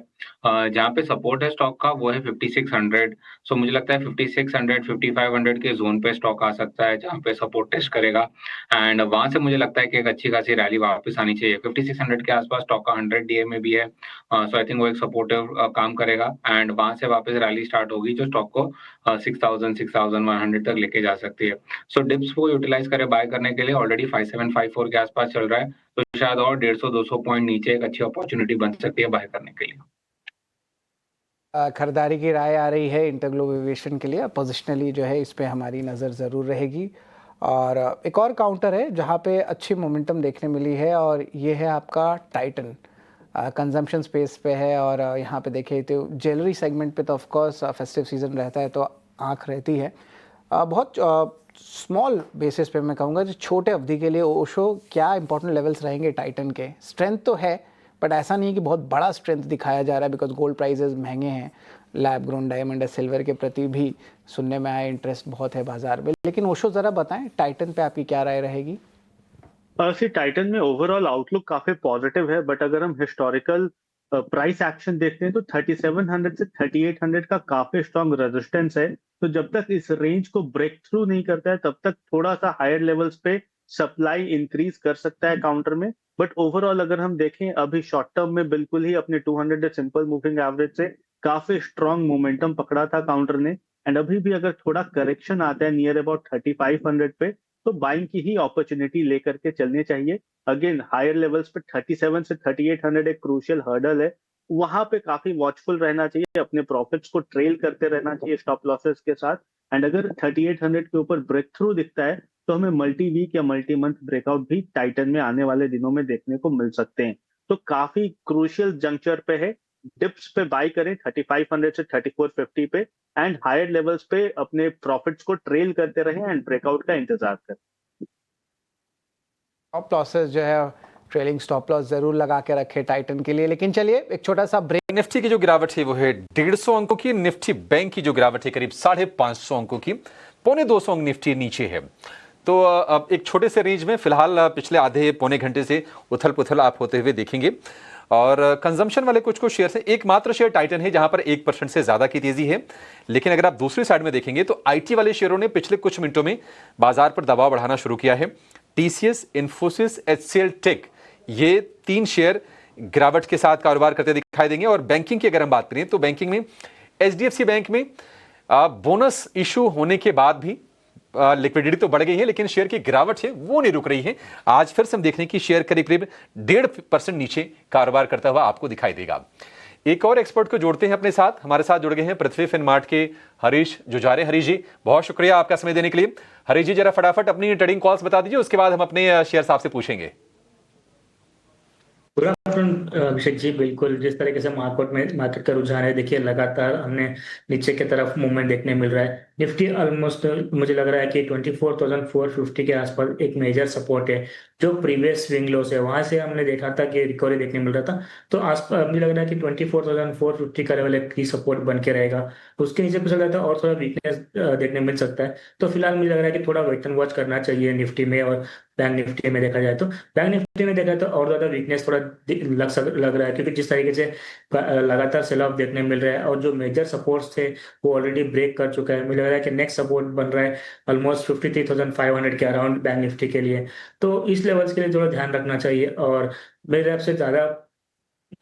जहाँ पे सपोर्ट है स्टॉक का वो है 5600। सो मुझे लगता है 5600 5500 के जोन पे स्टॉक आ सकता है, जहाँ पे सपोर्ट टेस्ट करेगा एंड वहां से मुझे लगता है कि एक अच्छी खासी रैली वापस आनी चाहिए। 5600 के आसपास स्टॉक का 100 डीए में भी है। सो आई थिंक वो एक सपोर्टिव काम करेगा एंड वहां से वापस रैली स्टार्ट होगी जो स्टॉक को 6000 6100 तक लेके जा सकती है। सो डिप्स को यूटिलाइज करे बाय करने के लिए। ऑलरेडी 5754 के आसपास चल रहा है, तो शायद और 150-200 पॉइंट नीचे एक अच्छी अपॉर्चुनिटी बन सकती है बाय करने के लिए। खरीदारी की राय आ रही है इंटरग्लोब एविएशन के लिए। पोजिशनली जो है इस पे हमारी नज़र ज़रूर रहेगी। और एक और काउंटर है जहाँ पे अच्छी मोमेंटम देखने मिली है और ये है आपका टाइटन। कंजम्पशन स्पेस पे है और यहाँ पे देखें तो ज्वेलरी सेगमेंट पे तो ऑफ कोर्स फेस्टिव सीज़न रहता है तो आँख रहती है। बहुत स्मॉल बेसिस पे मैं कहूँगा जो छोटे अवधि के लिए ओशो क्या इंपॉर्टेंट लेवल्स रहेंगे टाइटन के? स्ट्रेंथ तो है बट ऐसा नहीं है कि बहुत बड़ा स्ट्रेंथ दिखाया जा रहा है बिकॉज गोल्ड प्राइजेस महंगे हैं। लैब ग्रोन डायमंड है, सिल्वर के प्रति भी सुनने में आया इंटरेस्ट बहुत है बाजार में। लेकिन ओशो ज़रा बताएं टाइटन पे आपकी क्या राय रहेगी? सी टाइटन में ओवरऑल आउटलुक काफी पॉजिटिव है, बट अगर हम हिस्टोरिकल प्राइस एक्शन देखते हैं तो 3700 से 3800 का काफी स्ट्रॉन्ग रेजिस्टेंस है। तो जब तक इस रेंज को ब्रेक थ्रू नहीं करता है तब तक थोड़ा सा हायर लेवल्स पे सप्लाई इंक्रीज कर सकता है काउंटर में। बट ओवरऑल अगर हम देखें अभी शॉर्ट टर्म में बिल्कुल ही अपने 200 सिंपल मूविंग एवरेज से काफी स्ट्रॉन्ग मोमेंटम पकड़ा था काउंटर ने। एंड अभी भी अगर थोड़ा करेक्शन आता है नियर अबाउट 3500 पे तो बाइंग की ही अपॉर्चुनिटी लेकर के चलने चाहिए। अगेन हायर लेवल्स पे 37 से 3800 एक क्रूशियल हर्डल है, वहां पे काफी वॉचफुल रहना चाहिए, अपने प्रॉफिट्स को ट्रेल करते रहना चाहिए स्टॉप लॉसेस के साथ। एंड अगर 3800 के ऊपर ब्रेक थ्रू दिखता है तो हमें मल्टी वीक या मल्टी मंथ ब्रेकआउट भी टाइटन में आने वाले दिनों में देखने को मिल सकते हैं। तो काफी क्रूशियल जंक्चर पे है, डिप्स पे बाय करें 3500 से 3450 पे एंड हायर लेवल्स पे अपने प्रॉफिट्स को ट्रेल करते रहें एंड ब्रेकआउट का इंतजार करें। स्टॉप लॉसेस जो है ट्रेलिंग स्टॉप लॉस जरूर लगा के रखे टाइटन के लिए। लेकिन चलिए एक छोटा सा ब्रेक। निफ्टी की जो गिरावट है वो है 150 अंकों की। निफ्टी बैंक की जो गिरावट है करीब 550 अंकों की। 250 अंक निफ्टी नीचे है। तो अब एक छोटे से रेंज में फिलहाल पिछले आधे पौने घंटे से उथल पुथल आप होते हुए देखेंगे। और कंजम्पशन वाले कुछ शेयर से एकमात्र शेयर टाइटन है जहां पर 1% से ज्यादा की तेजी है। लेकिन अगर आप दूसरी साइड में देखेंगे तो आईटी वाले शेयरों ने पिछले कुछ मिनटों में बाजार पर दबाव बढ़ाना शुरू किया है। टीसीएस, इन्फोसिस, एचसीएल टेक, ये 3 शेयर गिरावट के साथ कारोबार करते दिखाई देंगे। और बैंकिंग की अगर हम बात करें तो बैंकिंग में एचडीएफसी बैंक में बोनस इशू होने के बाद भी लिक्विडिटी तो बढ़ गई है, लेकिन शेयर की गिरावट है वो नहीं रुक रही है। आज फिर से हम देखने की शेयर करीब करीब 1.5% नीचे कारोबार करता हुआ आपको दिखाई देगा। एक और एक्सपर्ट को जोड़ते हैं अपने साथ। हमारे साथ जुड़ गए हैं पृथ्वी फिनमार्ट के हरीश जुजारे। हरीश जी, बहुत शुक्रिया आपका समय देने के लिए। हरीश जी, जरा फटाफट अपनी ट्रेडिंग कॉल्स बता दीजिए, उसके बाद हम अपने शेयर आपसे पूछेंगे। गुड आफ्टरनून अभिषेक जी। बिल्कुल जिस तरीके से मार्केट का रुझान है, देखिए लगातार हमने नीचे की तरफ मूवमेंट देखने मिल रहा है। निफ्टी ऑलमोस्ट मुझे लग रहा है कि 24,450 के आसपास एक मेजर सपोर्ट है। जो प्रीवियस स्विंग लोस है वहां से हमने देखा था कि रिकवरी देखने मिल रहा था। तो आसपास मुझे लग रहा है कि 24,450 का लेवल एक की सपोर्ट बन के रहेगा। उसके नीचे कुछ लगता है और थोड़ा वीकनेस देखने मिल सकता है। तो फिलहाल मुझे लग रहा है कि थोड़ा वेट एंड वॉच करना चाहिए निफ्टी में। और बैंक निफ्टी में देखा जाए तो और ज्यादा वीकनेस थोड़ा लग रहा है, क्योंकि जिस तरीके से लगातार सेल ऑफ देखने मिल रहा है और जो मेजर सपोर्ट्स थे वो ऑलरेडी ब्रेक कर चुका है। मुझे लग रहा है कि नेक्स्ट सपोर्ट बन रहा है ऑलमोस्ट 53,500 के अराउंड बैंक निफ्टी के लिए। तो इस लेवल्स के लिए थोड़ा ध्यान रखना चाहिए और मेरे हिसाब से ज्यादा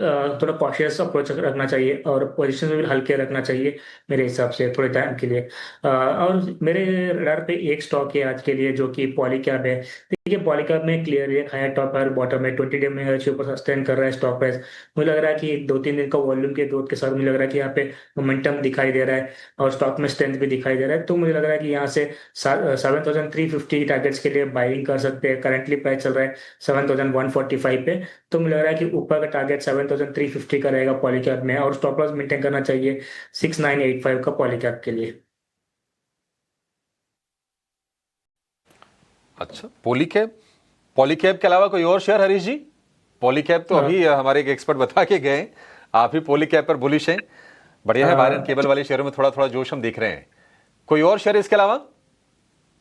थोड़ा कॉशियस अप्रोच रखना चाहिए और पोजीशन भी हल्के रखना चाहिए मेरे हिसाब से थोड़े टाइम के लिए। और मेरे रडार पे एक स्टॉक है आज के लिए जो कि पॉलीकैब है। देखिए पॉलीकैब में क्लियर एक हायर टॉप और बॉटम है। 20 डे में ऊपर सस्टेन कर रहा है स्टॉक प्राइस। मुझे लग रहा है कि 2-3 दिन का वॉल्यूम के ग्रोथ के साथ मुझे लग रहा है कि यहाँ पे मोमेंटम दिखाई दे रहा है और स्टॉक में स्ट्रेंथ भी दिखाई दे रहा है। तो मुझे लग रहा है कि यहाँ से 7,350 टारगेट्स के लिए बाइंग कर सकते हैं। करंटली प्राइस चल रहा है 7,145 पे। तो मुझे लग रहा है कि ऊपर का टारगेट 7,350 का रहेगा पॉलीकैब में और स्टॉप लॉस मेंटेन करना चाहिए 6,985 का पॉलीकैब के लिए। अच्छा, पॉलीकैब पॉलीकैब के अलावा कोई और शेयर हरीश जी? पॉलीकैब तो अभी हमारे एक एक्सपर्ट बता के गए, आप ही पॉलीकैब पर बुलिश हैं। बढ़िया है, वायर एंड केबल वाले शेयरों में थोड़ा थोड़ा जोश हम देख रहे हैं। कोई और शेयर इसके अलावा?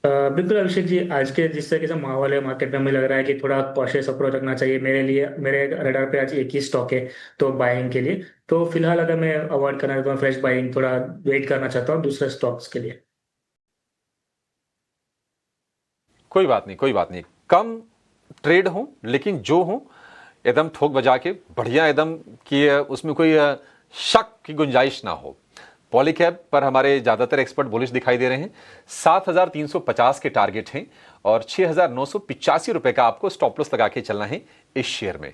बिल्कुल अभिषेक जी, आज के जिस तरीके से माहौल है मार्केट में, मुझे लग रहा है कि थोड़ा कॉशियस अप्रोच रखना चाहिए। मेरे लिए मेरे रडार पे आज एक ही स्टॉक है तो बाइंग के लिए, तो फिलहाल अगर मैं अवॉइड करना चाहता हूँ फ्रेश बाइंग, थोड़ा वेट करना चाहता हूँ दूसरे स्टॉक्स के लिए। कोई बात नहीं, कोई बात नहीं, कम ट्रेड हो लेकिन जो हो एकदम ठोक बजा के बढ़िया, एकदम कि उसमें कोई शक की गुंजाइश ना हो। पॉलीकैब पर हमारे ज़्यादातर एक्सपर्ट बुलिश दिखाई दे रहे हैं। 7,350 के टारगेट हैं और 6,985 रुपए का आपको स्टॉप लॉस लगा के चलना है इस शेयर में।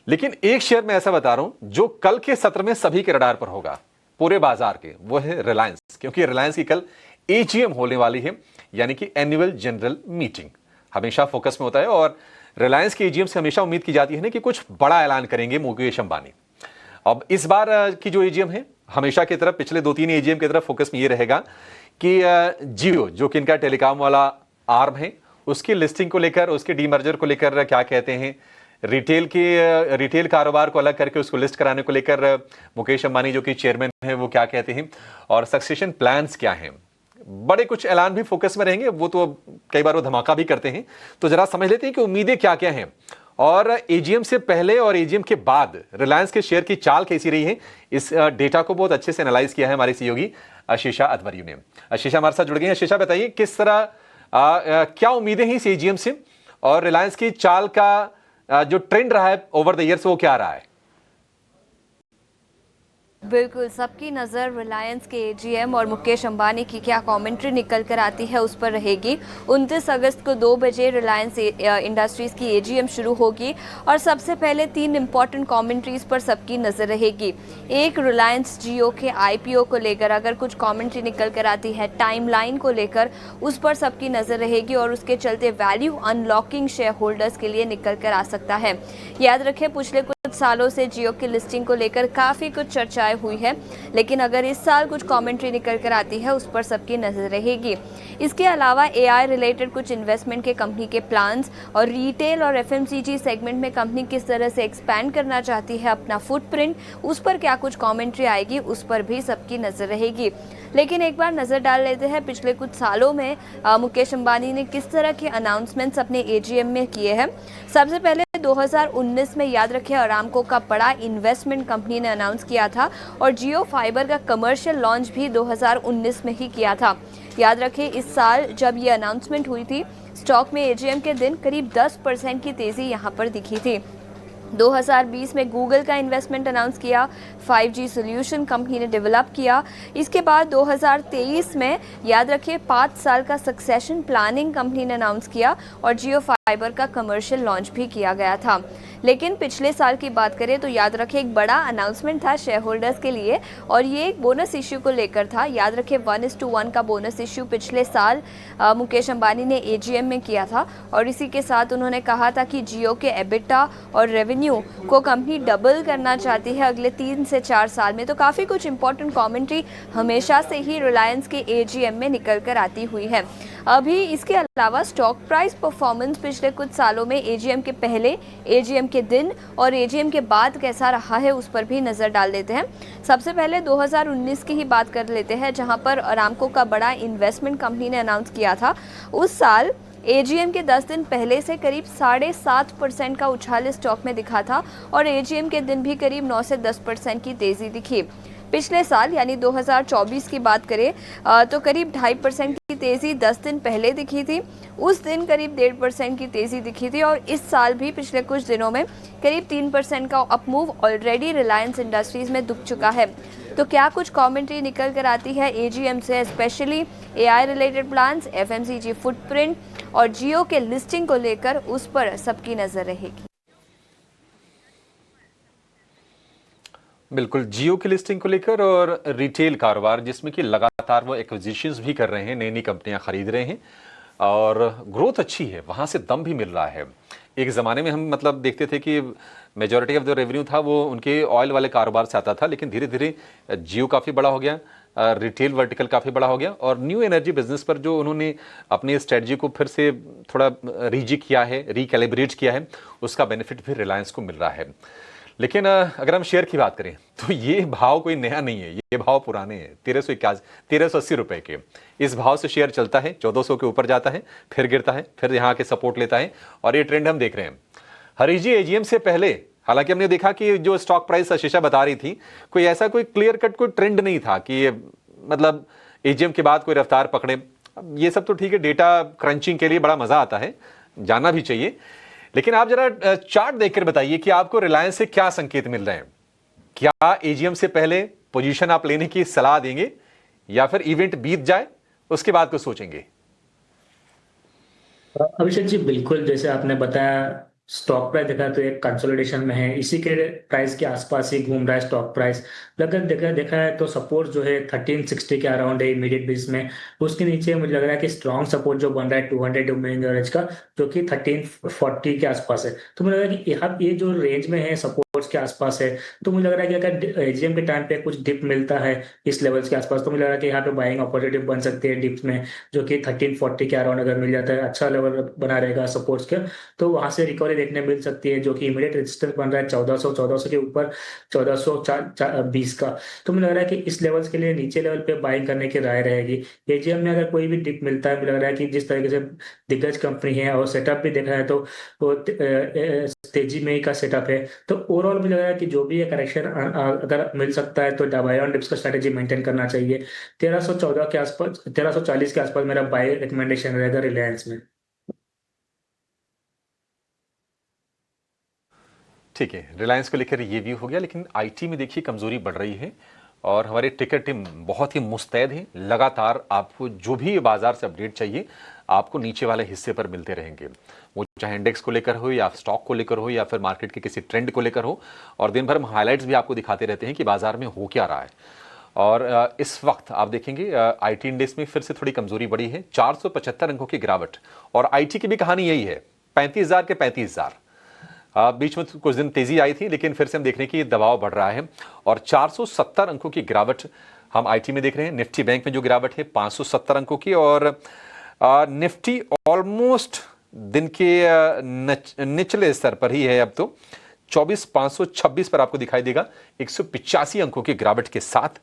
लेकिन एक शेयर में ऐसा बता रहा हूं जो कल के सत्र में सभी के रडार पर होगा, पूरे बाजार के, वो है रिलायंस। क्योंकि रिलायंस की कल एजीएम होने वाली है, यानी कि एनुअल जनरल मीटिंग हमेशा फोकस में होता है और रिलायंस के एजीएम से हमेशा उम्मीद की जाती है ना कि कुछ बड़ा ऐलान करेंगे मुकेश अंबानी। अब इस बार की जो एजीएम है, हमेशा की तरफ पिछले 2-3 एजीएम की तरफ फोकस में ये रहेगा कि जियो, जो कि इनका टेलीकॉम वाला आर्म है, उसकी लिस्टिंग को लेकर, उसके डीमर्जर को लेकर क्या कहते हैं, रिटेल कारोबार को अलग करके उसको लिस्ट कराने को लेकर मुकेश अंबानी जो कि चेयरमैन है वो क्या कहते हैं, और सक्सेशन प्लान्स क्या हैं। बड़े कुछ ऐलान भी फोकस में रहेंगे, वो तो कई बार वो धमाका भी करते हैं। तो जरा समझ लेते हैं कि उम्मीदें क्या क्या हैं और एजीएम से पहले और एजीएम के बाद रिलायंस के शेयर की चाल कैसी रही है। इस डेटा को बहुत अच्छे से एनालाइज किया है हमारे सहयोगी आशीषा अदवरियू ने। आशीषा हमारे साथ जुड़ गई हैं। आशीषा, बताइए किस तरह क्या उम्मीदें हैं इस एजीएम से और रिलायंस की चाल का जो ट्रेंड रहा है ओवर द ईयर्स वो क्या रहा है? बिल्कुल, सबकी नज़र रिलायंस के एजीएम और मुकेश अंबानी की क्या कमेंट्री निकल कर आती है उस पर रहेगी। 29 अगस्त को 2 बजे रिलायंस इंडस्ट्रीज़ की एजीएम शुरू होगी और सबसे पहले 3 इम्पॉर्टेंट कमेंट्रीज पर सबकी नज़र रहेगी। एक, रिलायंस जियो के आईपीओ को लेकर अगर कुछ कमेंट्री निकल कर आती है, टाइमलाइन को लेकर, उस पर सबकी नज़र रहेगी और उसके चलते वैल्यू अनलॉकिंग शेयर होल्डर्स के लिए निकल कर आ सकता है। याद रखें, पिछले कुछ सालों से जियो की लिस्टिंग को लेकर काफ़ी कुछ चर्चाएं हुई है, लेकिन अगर इस साल कुछ कमेंट्री निकल कर आती है उस पर सबकी नजर रहेगी। इसके अलावा एआई रिलेटेड कुछ इन्वेस्टमेंट के कंपनी के प्लान्स और रिटेल और एफएमसीजी सेगमेंट में कंपनी किस तरह से एक्सपैंड करना चाहती है अपना फुटप्रिंट, उस पर क्या कुछ कमेंट्री आएगी उस पर भी सबकी नजर रहेगी। लेकिन एक बार नज़र डाल लेते हैं पिछले कुछ सालों में मुकेश अंबानी ने किस तरह के अनाउंसमेंट्स अपने एजीएम में किए हैं। सबसे पहले 2019 में याद रखें अरामको का बड़ा इन्वेस्टमेंट कंपनी ने अनाउंस किया था और जियो फाइबर का कमर्शियल लॉन्च भी 2019 में ही किया था। याद रखें इस साल जब ये अनाउंसमेंट हुई थी, स्टॉक में एजीएम के दिन करीब 10% की तेज़ी यहाँ पर दिखी थी। 2020 में गूगल का इन्वेस्टमेंट अनाउंस किया, 5G सोल्यूशन कंपनी ने डेवलप किया। इसके बाद 2023 में याद रखिए 5 साल का सक्सेशन प्लानिंग कंपनी ने अनाउंस किया और जियो फाइबर का कमर्शियल लॉन्च भी किया गया था। लेकिन पिछले साल की बात करें तो याद रखें एक बड़ा अनाउंसमेंट था शेयर होल्डर्स के लिए और ये एक बोनस इश्यू को लेकर था। याद रखें 1:1 का बोनस इश्यू पिछले साल मुकेश अंबानी ने एजीएम में किया था और इसी के साथ उन्होंने कहा था कि जियो के एबिटा और रेवेन्यू को कंपनी डबल करना चाहती है अगले 3 से 4 साल में। तो काफ़ी कुछ इंपॉर्टेंट कमेंट्री हमेशा से ही रिलायंस के एजीएम में निकल कर आती हुई है। अभी इसके अलावा स्टॉक प्राइस परफॉर्मेंस पिछले कुछ सालों में एजीएम के पहले, एजीएम के दिन और एजीएम के बाद कैसा रहा है उस पर भी नज़र डाल देते हैं। सबसे पहले 2019 की ही बात कर लेते हैं जहां पर अरामको का बड़ा इन्वेस्टमेंट कंपनी ने अनाउंस किया था। उस साल एजीएम के 10 दिन पहले से करीब 7.5% का उछाल स्टॉक में दिखा था और एजीएम के दिन भी करीब 9 से 10% की तेज़ी दिखी। पिछले साल यानी 2024 की बात करें तो करीब 2.5% की तेज़ी 10 दिन पहले दिखी थी, उस दिन करीब 1.5% की तेज़ी दिखी थी और इस साल भी पिछले कुछ दिनों में करीब 3% का अपमूव ऑलरेडी रिलायंस इंडस्ट्रीज़ में दिख चुका है। तो क्या कुछ कमेंट्री निकल कर आती है एजीएम से, specially AI related plans, FMCG footprint और जियो के लिस्टिंग को लेकर, उस पर सबकी नज़र रहेगी। बिल्कुल, जियो की लिस्टिंग को लेकर और रिटेल कारोबार जिसमें कि लगातार वो एक्विजिशंस भी कर रहे हैं, नई नई कंपनियां खरीद रहे हैं और ग्रोथ अच्छी है, वहाँ से दम भी मिल रहा है। एक ज़माने में हम मतलब देखते थे कि मेजॉरिटी ऑफ द रेवेन्यू था वो उनके ऑयल वाले कारोबार से आता था, लेकिन धीरे धीरे जियो काफ़ी बड़ा हो गया, रिटेल वर्टिकल काफ़ी बड़ा हो गया और न्यू एनर्जी बिजनेस पर जो उन्होंने अपनी स्ट्रेटजी को फिर से थोड़ा रीजी किया है, रिकैलिब्रेट किया है, उसका बेनिफिट भी रिलायंस को मिल रहा है। लेकिन अगर हम शेयर की बात करें तो ये भाव कोई नया नहीं है, ये भाव पुराने हैं, 1380 रुपए के। इस भाव से शेयर चलता है, 1400 के ऊपर जाता है, फिर गिरता है, फिर यहाँ के सपोर्ट लेता है और ये ट्रेंड हम देख रहे हैं। हरीश जी, एजीएम से पहले हालांकि हमने देखा कि जो स्टॉक प्राइस आशीषा बता रही थी, कोई ऐसा कोई क्लियर कट कोई ट्रेंड नहीं था कि मतलब एजीएम के बाद कोई रफ्तार पकड़े। ये सब तो ठीक है, डेटा क्रंचिंग के लिए बड़ा मजा आता है, जाना भी चाहिए, लेकिन आप जरा चार्ट देखकर बताइए कि आपको रिलायंस से क्या संकेत मिल रहे हैं। क्या एजीएम से पहले पोजीशन आप लेने की सलाह देंगे या फिर इवेंट बीत जाए उसके बाद कुछ सोचेंगे? अभिषेक जी, बिल्कुल जैसे आपने बताया, स्टॉक प्राइस देखा तो एक कंसोलिडेशन में है, इसी के प्राइस के आसपास ही घूम रहा है स्टॉक प्राइस। अगर देखा है तो सपोर्ट जो है 1360 के अराउंड है इमीडिएट बेस में। उसके नीचे मुझे लग रहा है कि स्ट्रॉन्ग सपोर्ट जो बन रहा है 200 मूविंग एवरेज का, जो कि 1340 के आसपास है। तो मुझे लग रहा है कि यहाँ ये जो रेंज में है सपोर्ट्स के आसपास है, तो मुझे लग रहा है कि अगर एजीएम के टाइम पे कुछ डिप मिलता है इस लेवल्स के आसपास, तो मुझे लग रहा है कि यहाँ पे बाइंग अपॉर्चुनिटी बन सकती है डिप्स में, जो कि 1340 के अराउंड अगर मिल जाता है, अच्छा लेवल बना रहेगा सपोर्ट्स के, तो वहां से रिकवरी देखने मिल सकती है, जो कि इमीडिएट रेजिस्टेंस बन रहा है 1400 के ऊपर 1420 का। तो मुझे लग रहा है कि इस लेवल्स के लिए नीचे लेवल पे बाइंग करने की राय रहेगी। एजीएम में अगर कोई भी डिप मिलता है, मुझे लग रहा है कि जिस तरीके से दिग्गज कंपनी है और सेटअप भी देखा है तो वो तेजी में ही का सेटअप है, तो ओवरऑल मुझे लग रहा है कि जो भी है करेक्शन अगर मिल सकता है तो बाय ऑन डिप्स का स्ट्रेटेजी मेंटेन करना चाहिए। 1314 के आसपास, 1340 के आसपास मेरा बाय रिकमेंडेशन रहेगा रिलायंस में। ठीक है, रिलायंस को लेकर ये व्यू हो गया, लेकिन आईटी में देखिए कमजोरी बढ़ रही है और हमारे टिकर टीम बहुत ही मुस्तैद है। लगातार आपको जो भी बाजार से अपडेट चाहिए आपको नीचे वाले हिस्से पर मिलते रहेंगे, वो चाहे इंडेक्स को लेकर हो या स्टॉक को लेकर हो या फिर मार्केट के किसी ट्रेंड को लेकर हो। और दिन भर हम हाईलाइट्स भी आपको दिखाते रहते हैं कि बाजार में हो क्या रहा है। और इस वक्त आप देखेंगे आईटी इंडेक्स में फिर से थोड़ी कमजोरी बढ़ी है, 475 अंकों की गिरावट। और आईटी की भी कहानी यही है, 35,000 के 35,000। बीच में कुछ दिन तेजी आई थी, लेकिन फिर से हम देख रहे हैं कि ये दबाव बढ़ रहा है और 470 अंकों की गिरावट हम आईटी में देख रहे हैं। निफ्टी बैंक में जो गिरावट है 570 अंकों की, और निफ्टी ऑलमोस्ट दिन के निचले स्तर पर ही है अब तो, 24,526 पर आपको दिखाई देगा, 185 अंकों की गिरावट के साथ।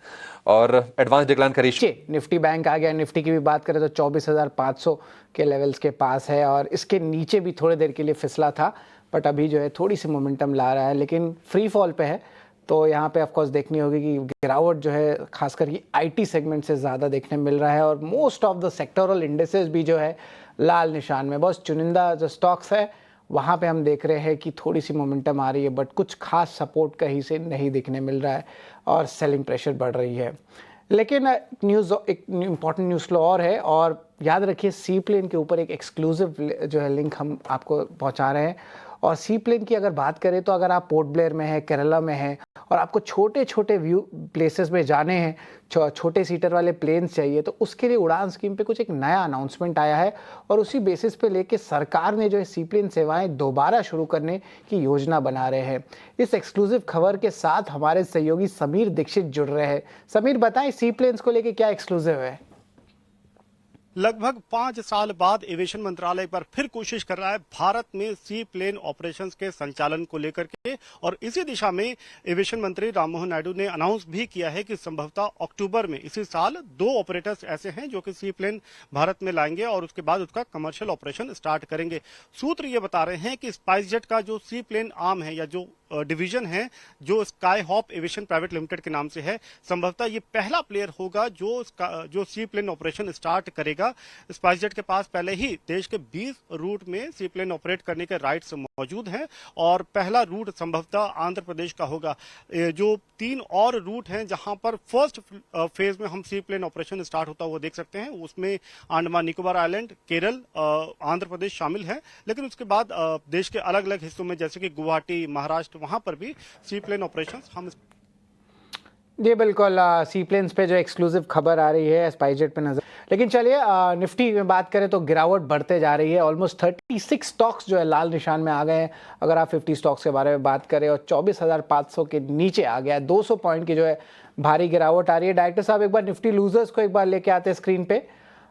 और एडवांस डिक्लाइन का रेशियो, निफ्टी बैंक आ गया। निफ्टी की भी बात करें तो 24,500 के लेवल्स के पास है और इसके नीचे भी थोड़ी देर के लिए फिसला था, बट अभी जो है थोड़ी सी मोमेंटम ला रहा है, लेकिन फ्री फॉल पे है। तो यहाँ पे ऑफ कोर्स देखनी होगी कि गिरावट जो है खासकर कि आईटी सेगमेंट से ज़्यादा देखने मिल रहा है और most of the sectoral indices भी जो है लाल निशान में। बस चुनिंदा जो स्टॉक्स है वहाँ पे हम देख रहे हैं कि थोड़ी सी मोमेंटम आ रही है, बट कुछ खास सपोर्ट कहीं से नहीं दिखने मिल रहा है और सेलिंग प्रेशर बढ़ रही है। लेकिन एक इम्पॉर्टेंट न्यूज़ फ्लो और है, और याद रखिए सी प्लेन के ऊपर एक एक्सक्लूसिव जो है लिंक हम आपको पहुँचा रहे हैं। और सी प्लेन की अगर बात करें तो अगर आप पोर्ट ब्लेयर में है, केरला में है और आपको छोटे छोटे व्यू प्लेसेस में जाने हैं, छोटे सीटर वाले प्लेन्स चाहिए, तो उसके लिए उड़ान स्कीम पे कुछ एक नया अनाउंसमेंट आया है और उसी बेसिस पे लेके सरकार ने जो है सी प्लेन सेवाएं दोबारा शुरू करने की योजना बना रहे हैं। इस एक्सक्लूसिव खबर के साथ हमारे सहयोगी समीर दीक्षित जुड़ रहे हैं। समीर, बताएं सी प्लेन्स को लेके क्या एक्सक्लूसिव है? लगभग 5 साल बाद एविएशन मंत्रालय एक बार फिर कोशिश कर रहा है भारत में सी प्लेन ऑपरेशंस के संचालन को लेकर के, और इसी दिशा में एविएशन मंत्री राममोहन नायडू ने अनाउंस भी किया है कि संभवतः अक्टूबर में इसी साल 2 ऑपरेटर्स ऐसे हैं जो कि सी प्लेन भारत में लाएंगे और उसके बाद उसका कमर्शियल ऑपरेशन स्टार्ट करेंगे। सूत्र ये बता रहे हैं कि स्पाइसजेट का जो सी प्लेन आर्म है या जो डिवीजन है, जो sky hop aviation private limited के नाम से है, संभवतः ये पहला प्लेयर होगा जो सी प्लेन ऑपरेशन स्टार्ट करेगा। स्पाइसजेट के पास पहले ही देश के 20 रूट में सी प्लेन ऑपरेट करने के राइट्स मौजूद हैं और पहला रूट संभवतः आंध्र प्रदेश का होगा। जो 3 और रूट हैं जहां पर फर्स्ट फेज में हम सी प्लेन ऑपरेशन स्टार्ट होता हुआ देख सकते हैं, उसमें अंडमान निकोबार आइलैंड, केरल, आंध्र प्रदेश शामिल है। लेकिन उसके बाद देश के अलग अलग हिस्सों में जैसे कि गुवाहाटी, महाराष्ट्र, वहां पर भी सी प्लेन ऑपरेशंस हम जी बिल्कुल, सी प्लेन्स पे जो एक्सक्लूसिव खबर आ रही है स्पाइसजेट पे नजर। लेकिन चलिए निफ्टी में बात करें तो गिरावट बढ़ते जा रही है। ऑलमोस्ट 36 स्टॉक्स जो है लाल निशान में आ गए हैं। अगर आप 50 स्टॉक्स के बारे में बात करें और 24,500 के नीचे आ गया है। 200 पॉइंट की जो है भारी गिरावट आ रही है। डायरेक्टर साहब एक बार निफ्टी लूजर्स को एक बार लेके आते हैं स्क्रीन पे।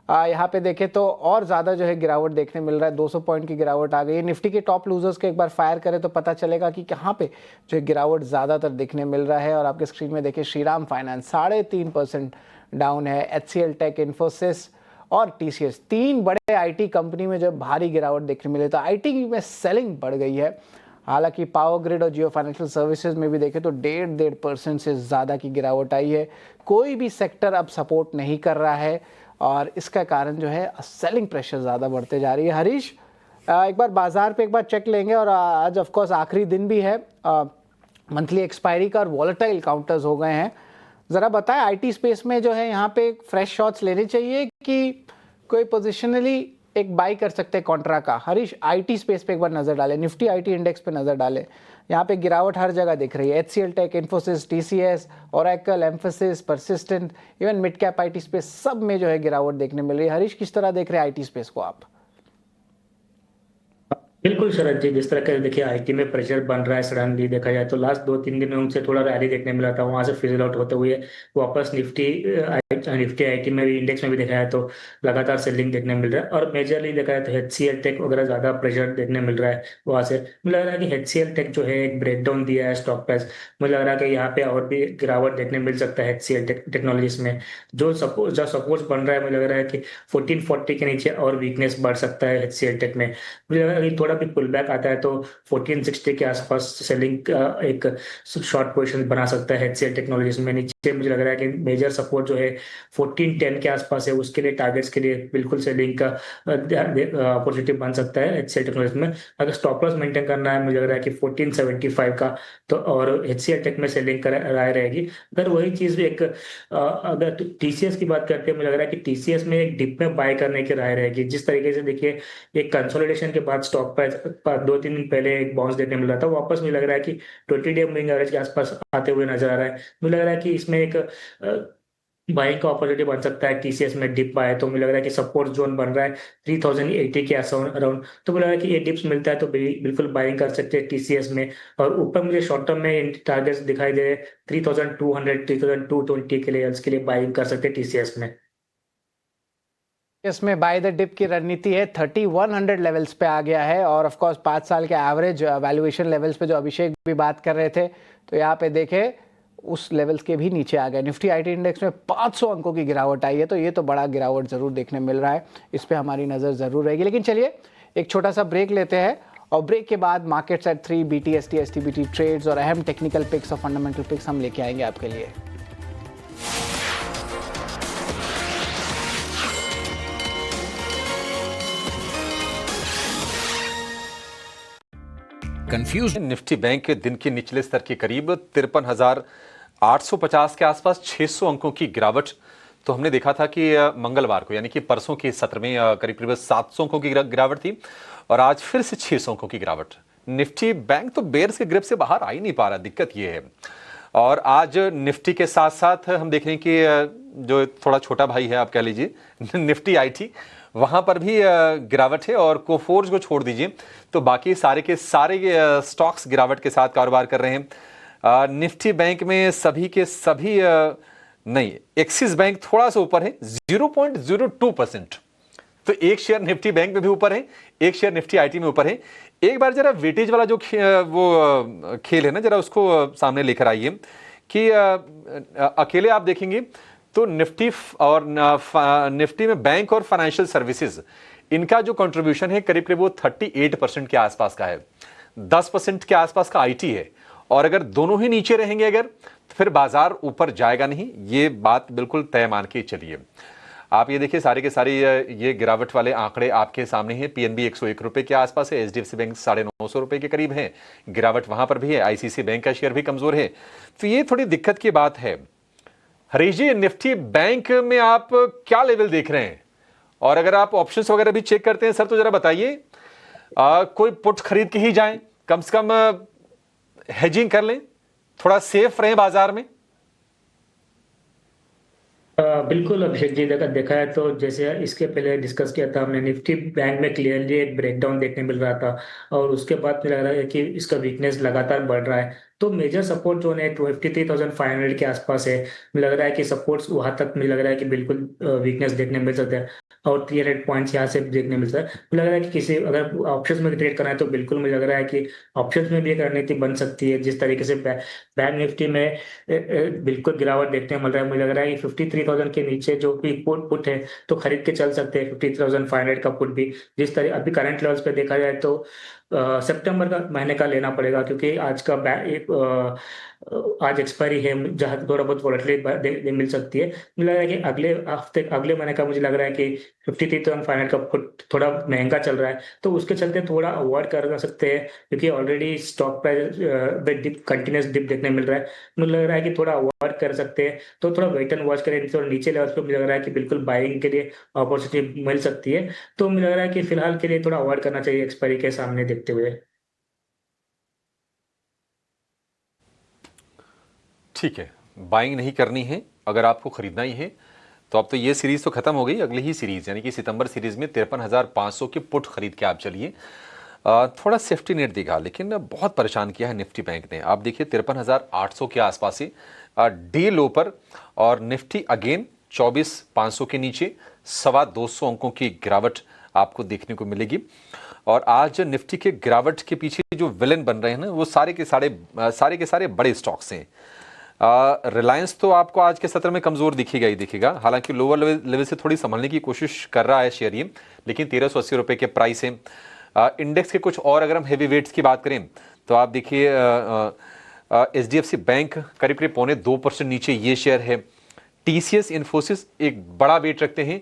यहाँ पे देखें तो और ज़्यादा जो है गिरावट देखने मिल रहा है। 200 पॉइंट की गिरावट आ गई है। निफ्टी के टॉप लूजर्स को एक बार फायर करें तो पता चलेगा कि कहाँ पे जो है गिरावट ज़्यादातर देखने मिल रहा है। और आपके स्क्रीन में देखिए श्रीराम फाइनेंस 3.5% डाउन है। HCL टेक, इन्फोसिस और TCS, 3 बड़े IT कंपनी में जो भारी गिरावट देखने मिले। तो IT में सेलिंग बढ़ गई है। हालांकि पावर ग्रिड और जियो फाइनेंशियल सर्विसेज में भी देखें तो 1.5% से ज़्यादा की गिरावट आई है। कोई भी सेक्टर अब सपोर्ट नहीं कर रहा है और इसका कारण जो है सेलिंग प्रेशर ज़्यादा बढ़ते जा रही है। हरीश, एक बार बाजार पे एक बार चेक लेंगे और आज ऑफ कोर्स आखिरी दिन भी है मंथली एक्सपायरी का और वॉलेटाइल काउंटर्स हो गए हैं। ज़रा बताएं IT स्पेस में जो है यहाँ पे फ्रेश शॉट्स लेने चाहिए कि कोई पोजिशनली एक बाई कर सकते हैं कॉन्ट्रा का। हरीश, IT स्पेस पे एक बार नज़र डालें, निफ्टी IT इंडेक्स पे नज़र डालें। यहाँ पे गिरावट हर जगह दिख रही है। HCL tech, Infosys, TCS, Oracle, Mphasis, Persistent, even mid cap IT space सब में जो है गिरावट देखने मिल रही है। हरीश, किस तरह देख रहे हैं IT स्पेस को आप? बिल्कुल शरद जी, जिस तरह का देखिए IT में प्रेशर बन रहा है सडनली देखा जाए तो लास्ट 2-3 दिन में उनसे थोड़ा रैली देखने मिला था, वहां से फिजल आउट होते हुए वापस निफ्टी IT में भी इंडेक्स में भी देखा जाए तो लगातार सेलिंग देखने मिल रहा है। और मेजरली देखा जाए तो HCL टेक वगैरह ज्यादा प्रेशर देखने मिल रहा है वहां से। मुझे लग रहा है कि HCL टेक जो है एक ब्रेकडाउन दिया है स्टॉक प्राइस। मुझे लग रहा है कि यहाँ पे और भी गिरावट देखने मिल सकता है HCL टेक्नोलॉजीज में। जो सपोर्ट बन रहा है, मुझे लग रहा है कि 1440 के नीचे और वीकनेस बढ़ सकता है HCL टेक में। मुझे लग रहा है कि थोड़ा भी पुल बैक आता है तो 1460 के आसपास सेलिंग का एक शॉर्ट पोजीशन बना सकता है HCL टेक्नोलॉजीज में। नीचे मुझे लग रहा है कि मेजर सपोर्ट जो है 1410 के आसपास है, उसके लिए टारगेट्स के लिए बिल्कुल सेलिंग का अपॉर्चुनिटी बन सकता है HCL टेक्नोलॉजीज में। अगर स्टॉप लॉस मेंटेन करना है, मुझे लग रहा है कि 1475 का तो और HCL टेक में सेलिंग का राय रहेगी। अगर वही चीज एक अगर TCS की बात करते हैं, मुझे लग रहा है कि TCS में एक डिप में बाय करने की राय रहेगी। जिस तरीके से देखिए एक कंसोलिडेशन के बाद स्टॉक प्राइस 2-3 दिन पहले एक बाउंस देखने मिला था, वापस मुझे लग रहा है कि 20 डे मूविंग एवरेज के आसपास आते हुए नजर आ रहा है। मुझे लग रहा है कि इसमें एक बाइंग का अपॉर्चुनिटी बन सकता है। TCS में डिप आए तो मुझे लग रहा है कि सपोर्ट जोन बन रहा है 3080 के अराउंड। तो मुझे लग रहा है कि ये डिप्स मिलता है तो बिल्कुल बाइंग कर सकते हैं TCS में। और ऊपर मुझे शॉर्ट टर्म में टारगेट्स दिखाई दे रहे हैं 3200 3220 के लेवल्स के लिए बाइंग कर सकते हैं TCS में। इसमें बाय द डिप की रणनीति है। 3100 लेवल्स पे आ गया है और ऑफ कोर्स 5 साल के एवरेज वैल्यूएशन लेवल्स पे जो अभिषेक भी बात कर रहे थे तो यहाँ पे देखें उस लेवल्स के भी नीचे आ गए। निफ्टी IT इंडेक्स में 500 अंकों की गिरावट आई है तो ये तो बड़ा गिरावट जरूर देखने मिल रहा है। इस पे हमारी नज़र ज़रूर रहेगी। लेकिन चलिए एक छोटा सा ब्रेक लेते हैं और ब्रेक के बाद markets at 3, BTST, STBT trades और अहम टेक्निकल पिक्स और फंडामेंटल पिक्स हम लेके आएंगे आपके लिए। कंफ्यूजन निफ्टी बैंक के दिन के निचले स्तर के करीब 53,850 के आसपास 600 अंकों की गिरावट तो हमने देखा था कि मंगलवार को यानी कि परसों के सत्र में करीब करीब 700 अंकों की गिरावट थी और आज फिर से 600 अंकों की गिरावट। निफ्टी बैंक तो बेयर्स के ग्रिप से बाहर आ ही नहीं पा रहा, दिक्कत ये है। और आज निफ्टी के साथ साथ हम देख रहे हैं कि जो थोड़ा छोटा भाई है आप कह लीजिए निफ्टी IT, वहां पर भी गिरावट है और कोफोर्ज को छोड़ दीजिए तो बाकी सारे के सारे स्टॉक्स गिरावट के साथ कारोबार कर रहे हैं। निफ्टी बैंक में सभी के सभी नहीं, एक्सिस बैंक थोड़ा सा ऊपर है 0.02%। तो एक शेयर निफ्टी बैंक में भी ऊपर है, एक शेयर निफ्टी IT में ऊपर है। एक बार जरा वेटेज वाला जो वो खेल है ना, जरा उसको सामने लेकर आइए कि अकेले आप देखेंगे तो निफ्टी और निफ्टी में बैंक और फाइनेंशियल सर्विसेज इनका जो कंट्रीब्यूशन है करीब करीब वो 38% के आसपास का है। 10% के आसपास का IT है और अगर दोनों ही नीचे रहेंगे अगर तो फिर बाजार ऊपर जाएगा नहीं, ये बात बिल्कुल तय मान के चलिए। आप ये देखिए सारे के सारे ये गिरावट वाले आंकड़े आपके सामने हैं। PNB 101 रुपए के आसपास है, HDFC बैंक 950 रुपए के करीब है, गिरावट वहां पर भी है। ICICI बैंक का शेयर भी कमजोर है, तो ये थोड़ी दिक्कत की बात है। हरीश जी, निफ्टी बैंक में आप क्या लेवल देख रहे हैं और अगर आप ऑप्शंस वगैरह भी चेक करते हैं सर तो जरा बताइए, कोई पुट खरीद के ही जाएं, कम से कम हेजिंग कर लें, थोड़ा सेफ रहें बाजार में। बिल्कुल अभिषेक जी, देखा है तो जैसे इसके पहले डिस्कस किया था हमने, निफ्टी बैंक में क्लियरली एक ब्रेकडाउन देखने मिल रहा था और उसके बाद मुझे लग रहा है कि इसका वीकनेस लगातार बढ़ रहा है। तो मेजर सपोर्ट जो है 23,500 के आसपास है। मुझे लग रहा है कि सपोर्ट्स वहां तक मुझे लग रहा है कि बिल्कुल वीकनेस देखने मिल सकता है और 300 पॉइंट्स यहाँ से देखने मिलता है। मुझे लग रहा है कि किसी अगर ऑप्शंस में ट्रेड करना है तो बिल्कुल मुझे लग रहा है कि ऑप्शंस में भी एक रणनीति बन सकती है। जिस तरीके से बैंक निफ्टी में बिल्कुल गिरावट देखने को मिल रहा है, मुझे लग रहा है कि 53,000 के नीचे जो भी पुट है तो खरीद के चल सकते हैं। 50,500 का पुट भी जिस तरह अभी करंट लेवल्स पे देखा जाए तो सितंबर का महीने का लेना पड़ेगा, क्योंकि आज का आज एक्सपायरी है जहां थोड़ा बहुत वॉलेटिलिटी मिल सकती है। मुझे लग रहा है कि अगले हफ्ते अगले महीने का मुझे लग रहा है कि 53,500 का पुट थोड़ा महंगा चल रहा है, तो उसके चलते थोड़ा अवॉइड कर सकते हैं, क्योंकि already stock price continuous dip देखने मिल रहा है। मुझे लग रहा है कि थोड़ा अवॉइड कर सकते हैं, तो थोड़ा वेट एंड वॉच करें। थोड़ा नीचे लेवल पे मुझे लग रहा है कि बिल्कुल बाइंग के लिए अपॉर्चुनिटी मिल सकती है। तो मुझे लग रहा है कि फिलहाल के लिए थोड़ा अवॉइड करना चाहिए एक्सपायरी के सामने देखते हुए। ठीक है, बाइंग नहीं करनी है, अगर आपको खरीदना ही है तो अब तो ये सीरीज तो खत्म हो गई। अगली ही सीरीज यानी कि सितंबर सीरीज में 53,500 के पुट खरीद के आप चलिए, थोड़ा सेफ्टी नेट देगा। लेकिन बहुत परेशान किया है निफ्टी बैंक ने। आप देखिए 53,800 के आसपास से डे लो पर, और निफ्टी अगेन 24,500 के नीचे 225 अंकों की गिरावट आपको देखने को मिलेगी। और आज निफ्टी के गिरावट के पीछे जो विलेन बन रहे हैं ना, वो सारे के सारे बड़े स्टॉक्स हैं। रिलायंस तो आपको आज के सत्र में कमजोर दिखेगा ही दिखेगा, हालांकि लोअर लेवल से थोड़ी संभलने की कोशिश कर रहा है शेयर ये, लेकिन 1380 रुपए के प्राइस है। इंडेक्स के कुछ और अगर हम हेवी वेट्स की बात करें तो आप देखिए एचडीएफसी बैंक करीब करीब 2.25% नीचे ये शेयर है। टीसीएस इन्फोसिस एक बड़ा वेट रखते हैं,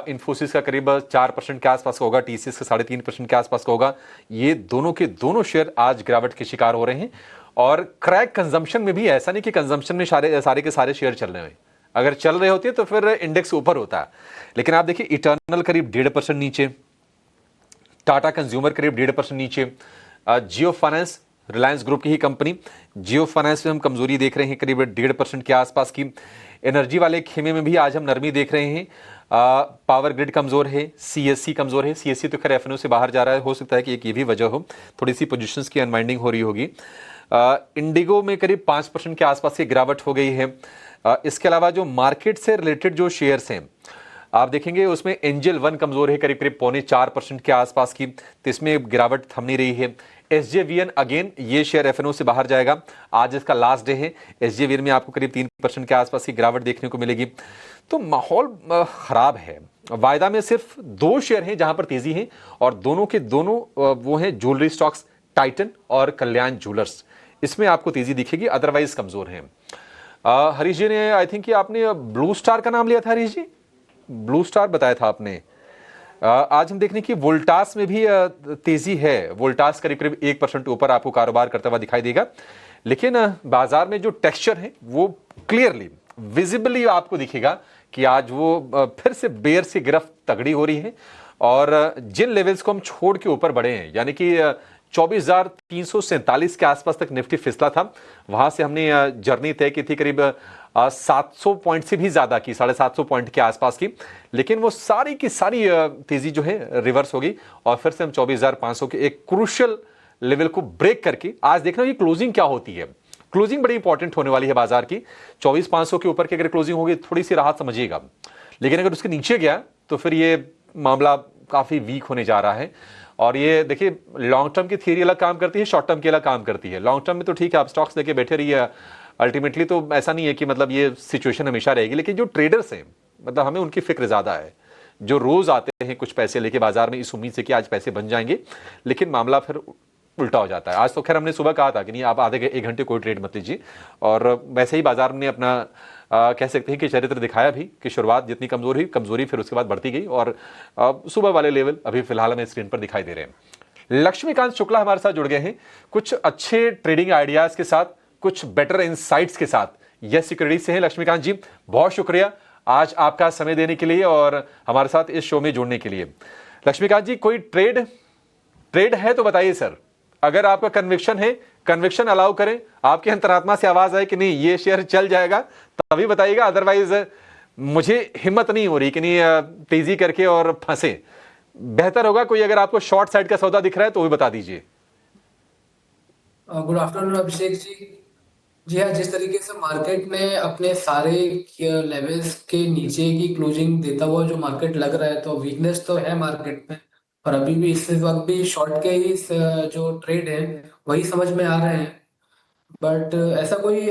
इन्फोसिस का करीब 4% के आसपास का होगा, टीसीएस का 3.5% के आसपास का होगा। ये दोनों के दोनों शेयर आज गिरावट के शिकार हो रहे हैं। और क्रैक कंजम्पशन में भी ऐसा नहीं कि कंजम्पशन में सारे के सारे शेयर चल रहे हैं, अगर चल रहे होते तो फिर इंडेक्स ऊपर होता है। लेकिन आप देखिए इटर्नल करीब 1.5% नीचे, टाटा कंज्यूमर करीब 1.5% नीचे, जियो फाइनेंस रिलायंस ग्रुप की ही कंपनी, जियो फाइनेंस में हम कमजोरी देख रहे हैं करीब 1.5% के आसपास की। एनर्जी वाले खेमे में भी आज हम नरमी देख रहे हैं। पावर ग्रिड कमजोर है, सीएससी कमजोर है। सीएससी तो खैर एफएनओ से बाहर जा रहा है, हो सकता है कि एक ये भी वजह हो, थोड़ी सी पोजीशंस की अनवाइंडिंग हो रही होगी। इंडिगो में करीब 5% के आसपास की गिरावट हो गई है। इसके अलावा जो मार्केट से रिलेटेड जो शेयर्स हैं आप देखेंगे उसमें एंजल वन कमजोर है, करीब करीब 4.25% के आसपास की, तो इसमें गिरावट थम नहीं रही है। एसजेवीएन अगेन ये शेयर एफएनओ से बाहर जाएगा, आज इसका लास्ट डे है। एसजेवीएन में आपको करीब 3% के आसपास की गिरावट देखने को मिलेगी। तो माहौल खराब है। वायदा में सिर्फ 2 शेयर हैं जहां पर तेजी है, और दोनों के दोनों वो हैं ज्वेलरी स्टॉक्स, टाइटन और कल्याण ज्वेलर्स। इसमें आपको तेजी दिखेगी, अदरवाइज कमजोर है। हरीश जी ने आई थिंक आपने ब्लू स्टार का नाम लिया था, हरीश जी ब्लू स्टार बताया था आपने। आज हम देखने की वोल्टास में भी तेजी है। वोल्टास करीब करीब 1% ऊपर आपको कारोबार करता हुआ दिखाई देगा। लेकिन बाजार में जो टेक्सचर है वो क्लियरली विजिबली आपको दिखेगा कि आज वो फिर से बेयर से गिरफ्त तगड़ी हो रही है। और जिन लेवल्स को हम छोड़ के ऊपर बढ़े हैं, यानी कि 24,347 के आसपास तक निफ्टी फिसला था, वहां से हमने जर्नी तय की थी करीब 700 पॉइंट से भी ज्यादा की, 750 पॉइंट के आसपास की। लेकिन वो सारी की सारी तेजी जो है रिवर्स हो गई, और फिर से हम 24,500 के एक क्रूशियल लेवल को ब्रेक करके आज देखना कि क्लोजिंग क्या होती है। क्लोजिंग बड़ी इंपॉर्टेंट होने वाली है बाजार की। 24,500 के ऊपर की अगर क्लोजिंग होगी थोड़ी सी राहत समझिएगा, लेकिन अगर उसके नीचे गया तो फिर ये मामला काफी वीक होने जा रहा है। और ये देखिए लॉन्ग टर्म की थियरी अलग काम करती है, शॉर्ट टर्म की अलग काम करती है। लॉन्ग टर्म में तो ठीक है आप स्टॉक्स लेके बैठे रहिए, अल्टीमेटली तो ऐसा नहीं है कि मतलब ये सिचुएशन हमेशा रहेगी। लेकिन जो ट्रेडर्स हैं मतलब हमें उनकी फिक्र ज्यादा है, जो रोज आते हैं कुछ पैसे लेके बाजार में इस उम्मीद से कि आज पैसे बन जाएंगे, लेकिन मामला फिर उल्टा हो जाता है। आज तो खैर हमने सुबह कहा था कि नहीं आप आधे 1 घंटे कोई ट्रेड मत लीजिए, और वैसे ही बाजार ने अपना कह सकते हैं कि चरित्र दिखाया भी कि शुरुआत जितनी कमजोर हुई, कमजोरी फिर उसके बाद बढ़ती गई, और सुबह वाले लेवल अभी फिलहाल हमें स्क्रीन पर दिखाई दे रहे हैं। लक्ष्मीकांत शुक्ला हमारे साथ जुड़ गए हैं कुछ अच्छे ट्रेडिंग आइडियाज के साथ, कुछ बेटर इनसाइट्स के साथ। यस सिक्योरिटीज से हैं लक्ष्मीकांत जी, बहुत शुक्रिया आज आपका समय देने के लिए और हमारे साथ इस शो में जुड़ने के लिए। लक्ष्मीकांत जी कोई ट्रेड है तो बताइए सर, अगर आपका कन्विक्शन है, कन्विक्शन अलाउ करें, आपके अंतरात्मा से आवाज आए कि नहीं ये शेयर चल जाएगा तभी बताइएगा, अदरवाइज मुझे हिम्मत नहीं हो रही कि नहीं तेजी करके और फंसे। बेहतर होगा कोई अगर आपको शॉर्ट साइड का सौदा दिख रहा है तो वो भी बता दीजिए। गुड आफ्टरनून अभिषेक जी। जी हाँ, जिस तरीके से मार्केट में अपने सारे लेवल्स के नीचे की क्लोजिंग देता हुआ जो मार्केट लग रहा है, तो वीकनेस तो है मार्केट में। और अभी भी इस वक्त भी शॉर्ट के ही जो ट्रेड है वही समझ में आ रहे हैं। बट ऐसा कोई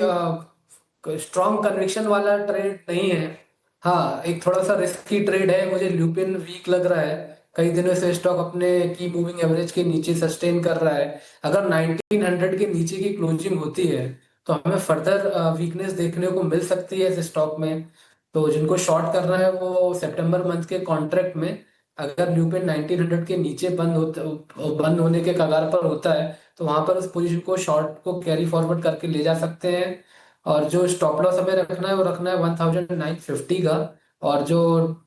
स्ट्रॉन्ग कन्विक्शन वाला ट्रेड नहीं है। हाँ, एक थोड़ा सा रिस्की ट्रेड है। मुझे ल्यूपिन वीक लग रहा है। कई दिनों से स्टॉक अपने की मूविंग एवरेज के नीचे सस्टेन कर रहा है। अगर 1900 के नीचे की क्लोजिंग होती है तो हमें फर्दर वीकनेस देखने को मिल सकती है इस स्टॉक में। तो जिनको शॉर्ट करना है वो सितंबर मंथ के कॉन्ट्रैक्ट में अगर ल्यूपिन 1900 के नीचे बंद होने के कगार पर होता है तो वहां पर उस पोजीशन को शॉर्ट को कैरी फॉरवर्ड करके ले जा सकते हैं। और जो स्टॉप लॉस हमें रखना है वो रखना है 1950 का। और जो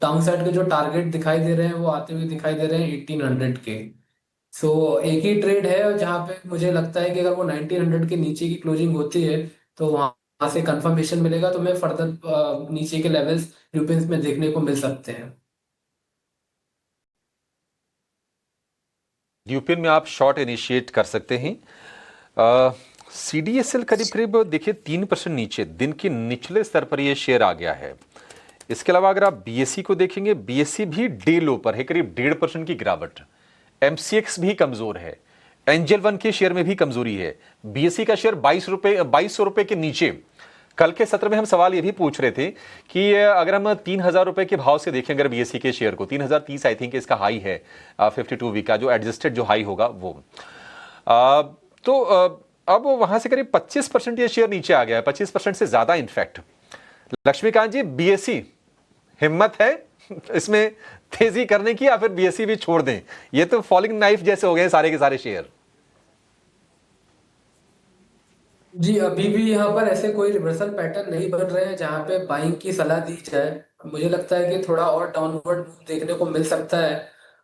डाउन साइड के जो टारगेट दिखाई दे रहे हैं वो आते हुए दिखाई दे रहे हैं 1800 के। सो एक ही ट्रेड है जहां पे मुझे लगता है कि अगर वो 1900 के नीचे की क्लोजिंग होती है तो वहां से कंफर्मेशन मिलेगा, तो हमें फर्दर नीचे के लेवल्स ल्यूपिन्स में देखने को मिल सकते हैं। ल्यूपिन में आप शॉर्ट इनिशिएट कर सकते हैं। सीडीएसएल करीब करीब देखिए 3% नीचे, दिन के निचले स्तर पर यह शेयर आ गया है। इसके अलावा अगर आप बीएसई को देखेंगे, बीएसई भी डे लो पर है, करीब 1.5% की गिरावट। एमसीएक्स भी कमजोर है, एंजल वन के शेयर में भी कमजोरी है। बीएसई का शेयर 2200 रुपए के नीचे। कल के सत्र में हम सवाल ये भी पूछ रहे थे कि अगर हम 3000 रुपए के भाव से देखें अगर बीएसई के शेयर को, 3030 आई थिंक इसका हाई है 52 वीक का, जो एडजस्टेड जो हाई होगा वो। तो अब वहां से करीब 25% ये शेयर नीचे आ गया है, 25% से ज्यादा इनफैक्ट। लक्ष्मीकांत जी, बीएसई हिम्मत है इसमें तेजी करने की या फिर बीएसई भी छोड़ दें? ये तो फॉलिंग नाइफ जैसे हो गए सारे के सारे शेयर। जी, अभी भी यहाँ पर ऐसे कोई रिवर्सल पैटर्न नहीं बन रहे हैं जहाँ पे बाइंग की सलाह दी जाए। मुझे लगता है कि थोड़ा और डाउनवर्ड मूव देखने को मिल सकता है।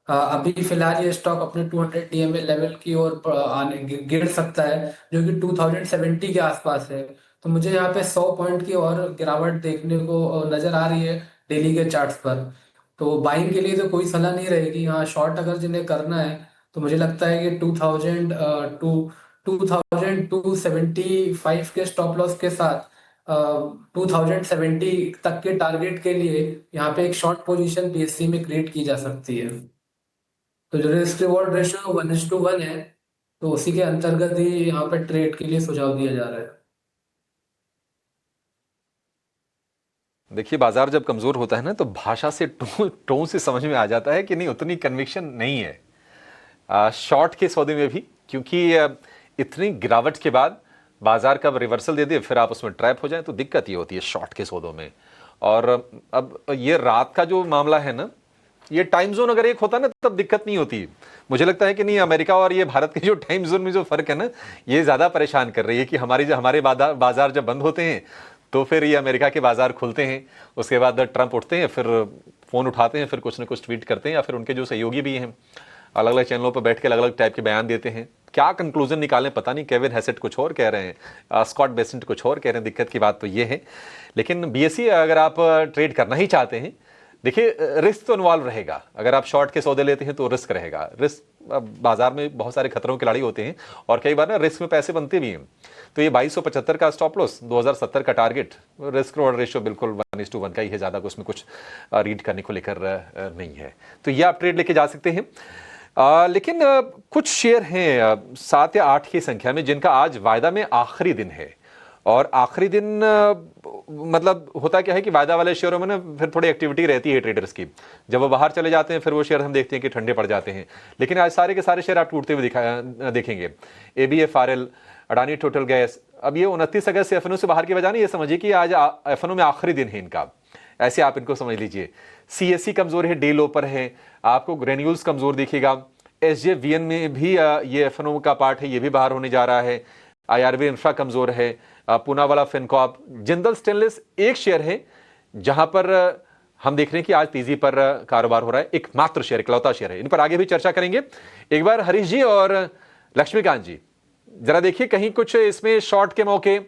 अभी फिलहाल ये स्टॉक अपने 200 डीएमए लेवल की ओर आने गिर सकता है, जो कि 2070 के आसपास है। तो मुझे यहाँ पे 100 पॉइंट की और गिरावट देखने को नजर आ रही है डेली के चार्ट्स पर। तो बाइंग के लिए तो कोई सलाह नहीं रहेगी। हाँ, शॉर्ट अगर जिन्हें करना है तो मुझे लगता है कि 2275 के स्टॉप लॉस के साथ 2070 तक के टारगेट के लिए यहाँ पे एक शॉर्ट पोजीशन बीएससी में क्रिएट की जा सकती है। तो जो रिस्क रिवॉर्ड रेशियो 1:1 है, तो उसी के अंतर्गत ही यहाँ पे ट्रेड के लिए सुझाव दिया जा रहा है। देखिए, बाजार जब कमजोर होता है ना तो भाषा से टोन से समझ में आ जाता है कि नहीं उतनी कन्विक्शन नहीं है शॉर्ट के सौदे में भी, क्योंकि इतनी गिरावट के बाद बाजार का रिवर्सल दे दे फिर आप उसमें ट्रैप हो जाए तो दिक्कत ये होती है शॉर्ट के सौदों में। और अब ये रात का जो मामला है ना, ये टाइम जोन अगर एक होता ना तब दिक्कत नहीं होती। मुझे लगता है कि नहीं, अमेरिका और ये भारत के जो टाइम जोन में जो फर्क है ना, ये ज्यादा परेशान कर रही है कि हमारे बाजार जब बंद होते हैं तो फिर ये अमेरिका के बाजार खुलते हैं। उसके बाद ट्रंप उठते हैं, फिर फोन उठाते हैं, फिर कुछ ना कुछ ट्वीट करते हैं, या फिर उनके जो सहयोगी भी हैं अलग अलग चैनलों पर बैठ के अलग अलग टाइप के बयान देते हैं। क्या कंक्लूजन निकालें पता नहीं। केविन हैसेट कुछ और कह रहे हैं, स्कॉट बेसेंट कुछ और कह रहे हैं। दिक्कत की बात तो ये है। लेकिन बीएसई अगर आप ट्रेड करना ही चाहते हैं, देखिए रिस्क तो इन्वॉल्व रहेगा। अगर आप शॉर्ट के सौदे लेते हैं तो रिस्क रहेगा। रिस्क, बाजार में बहुत सारे खतरों के खिलाड़ी होते हैं और कई बार ना रिस्क में पैसे बनते भी हैं। तो ये 2275 का स्टॉप लॉस, 2070 का टारगेट, रिस्क रिवॉर्ड रेशियो बिल्कुल 1:1 का ही है, ज्यादा उसमें कुछ रीड करने को लेकर नहीं है। तो ये आप ट्रेड लेके जा सकते हैं। लेकिन कुछ शेयर हैं 7 या 8 की संख्या में जिनका आज वायदा में आखिरी दिन है। और आखिरी दिन मतलब होता क्या है कि वायदा वाले शेयरों में ना फिर थोड़ी एक्टिविटी रहती है ट्रेडर्स की। जब वो बाहर चले जाते हैं फिर वो शेयर हम देखते हैं कि ठंडे पड़ जाते हैं। लेकिन आज सारे के सारे शेयर आप टूटते हुए देखेंगे। एबीएफआरएल, अडानी टोटल गैस, अब ये 29 अगस्त से एफएनओ से बाहर की वजह नहीं, ये समझिए कि आज एफएनओ में आखिरी दिन है इनका, ऐसे आप इनको समझ लीजिए। सीएससी कमजोर है, डे लो पर है, आपको ग्रेन्यूल्स कमजोर दिखेगा। एसजेवीएन में भी ये एफएनओ का पार्ट है, ये भी बाहर होने जा रहा है। आईआरबी इंफ्रा कमजोर है, पूनावाला फिनकॉर्प, जिंदल स्टेनलेस एक शेयर है जहां पर हम देख रहे हैं कि आज तेजी पर कारोबार हो रहा है। एक मात्र शेयर, इकलौता शेयर है। इन पर आगे भी चर्चा करेंगे। एक बार हरीश जी और लक्ष्मीकांत जी जरा देखिए कहीं कुछ इसमें शॉर्ट के मौके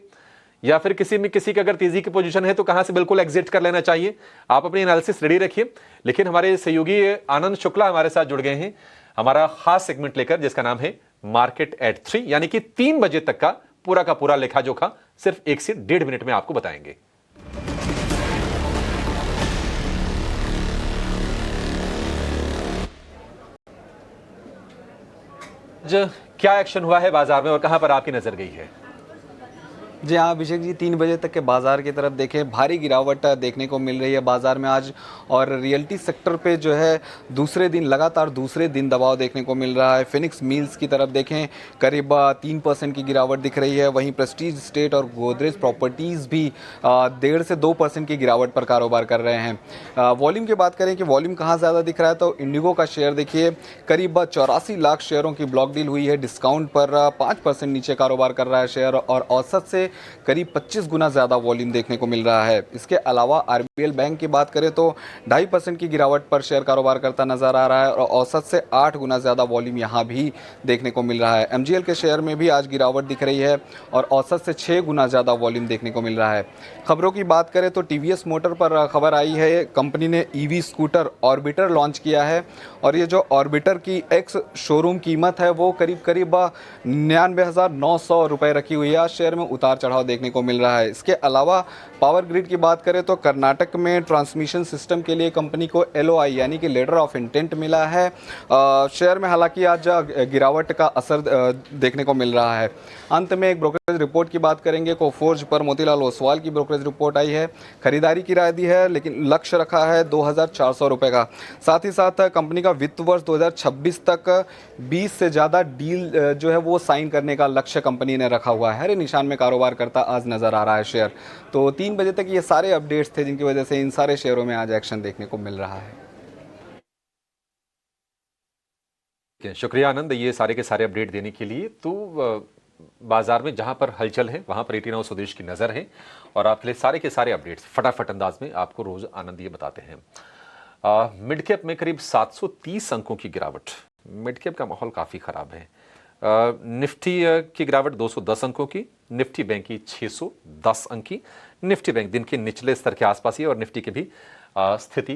या फिर किसी की अगर तेजी की पोजीशन है तो कहां से बिल्कुल एग्जिट कर लेना चाहिए? आप अपनी एनालिसिस रेडी रखिए। लेकिन हमारे सहयोगी आनंद शुक्ला हमारे साथ जुड़ गए हैं हमारा खास सेगमेंट लेकर, जिसका नाम है मार्केट एट 3, यानी कि 3 बजे तक का पूरा लेखा जोखा सिर्फ 1 से 1.5 मिनट में आपको बताएंगे। क्या एक्शन हुआ है बाजार में और कहां पर आपकी नजर गई है? जी हाँ अभिषेक जी, 3 बजे तक के बाजार की तरफ देखें, भारी गिरावट देखने को मिल रही है बाजार में आज। और रियल्टी सेक्टर पे जो है लगातार दूसरे दिन दबाव देखने को मिल रहा है। फिनिक्स मिल्स की तरफ देखें, करीब 3% की गिरावट दिख रही है। वहीं प्रेस्टीज स्टेट और गोदरेज प्रॉपर्टीज़ भी 1.5 से 2% की गिरावट पर कारोबार कर रहे हैं। वॉल्यूम की बात करें कि वॉल्यूम कहाँ ज़्यादा दिख रहा है, तो इंडिगो का शेयर देखिए, करीब 84 लाख शेयरों की ब्लॉक डील हुई है। डिस्काउंट पर 5% नीचे कारोबार कर रहा है शेयर, और औसत से करीब 25 गुना ज़्यादा वॉल्यूम देखने को मिल रहा है। इसके अलावा आरबीएल बैंक की बात करें तो 2.5% की गिरावट पर शेयर कारोबार करता नजर आ रहा है, और औसत से 8 गुना ज़्यादा वॉल्यूम यहाँ भी देखने को मिल रहा है। एमजीएल के शेयर में भी आज गिरावट दिख रही है, और औसत से 6 गुना ज़्यादा वॉल्यूम देखने को मिल रहा है। खबरों की बात करें तो टीवीएस मोटर पर खबर आई है, कंपनी ने ईवी स्कूटर ऑर्बिटर लॉन्च किया है, और ये जो ऑर्बिटर की एक्स शोरूम कीमत है वो करीब 99,900 रुपये रखी हुई है। आज शेयर में उतार चढ़ाव देखने को मिल रहा है। इसके अलावा पावर ग्रिड की बात करें तो कर्नाटक में ट्रांसमिशन सिस्टम के लिए कंपनी को LOI यानी कि लेटर ऑफ इंटेंट मिला है। शेयर में हालांकि आज गिरावट का असर देखने को मिल रहा है। अंत में एक ब्रोकरेज रिपोर्ट की बात करेंगे। कोफोर्ज पर मोतीलाल ओसवाल की ब्रोकरेज रिपोर्ट आई है, खरीदारी की राय दी है, लेकिन लक्ष्य रखा है 2,400 रुपये का। साथ ही साथ कंपनी का वित्त वर्ष 2026 तक 20 से ज़्यादा डील जो है वो साइन करने का लक्ष्य कंपनी ने रखा हुआ है। हरे निशान में कारोबार करता आज नजर आ रहा है शेयर। तो 3 बजे तक ये सारे अपडेट्स थे जिनकी वजह से इन सारे शेयरों में आज एक्शन देखने को मिल रहा है। शुक्रिया आनंद, ये सारे के सारे अपडेट देने के लिए। तो बाजार में जहां पर हलचल है वहां पर 18 आवर्स स्वदेश की नजर है, और आपके लिए सारे के सारे अपडेट्स फटाफट अंदाज में आपको रोज आनंद ये बताते हैं। मिड कैप में करीब 730 अंकों की गिरावट। मिड कैप का माहौल काफी खराब है। निफ्टी की गिरावट 210 अंकों की, निफ्टी बैंक की 610 अंक की। निफ्टी बैंक दिन के निचले स्तर के आसपास ही है, और निफ्टी की भी स्थिति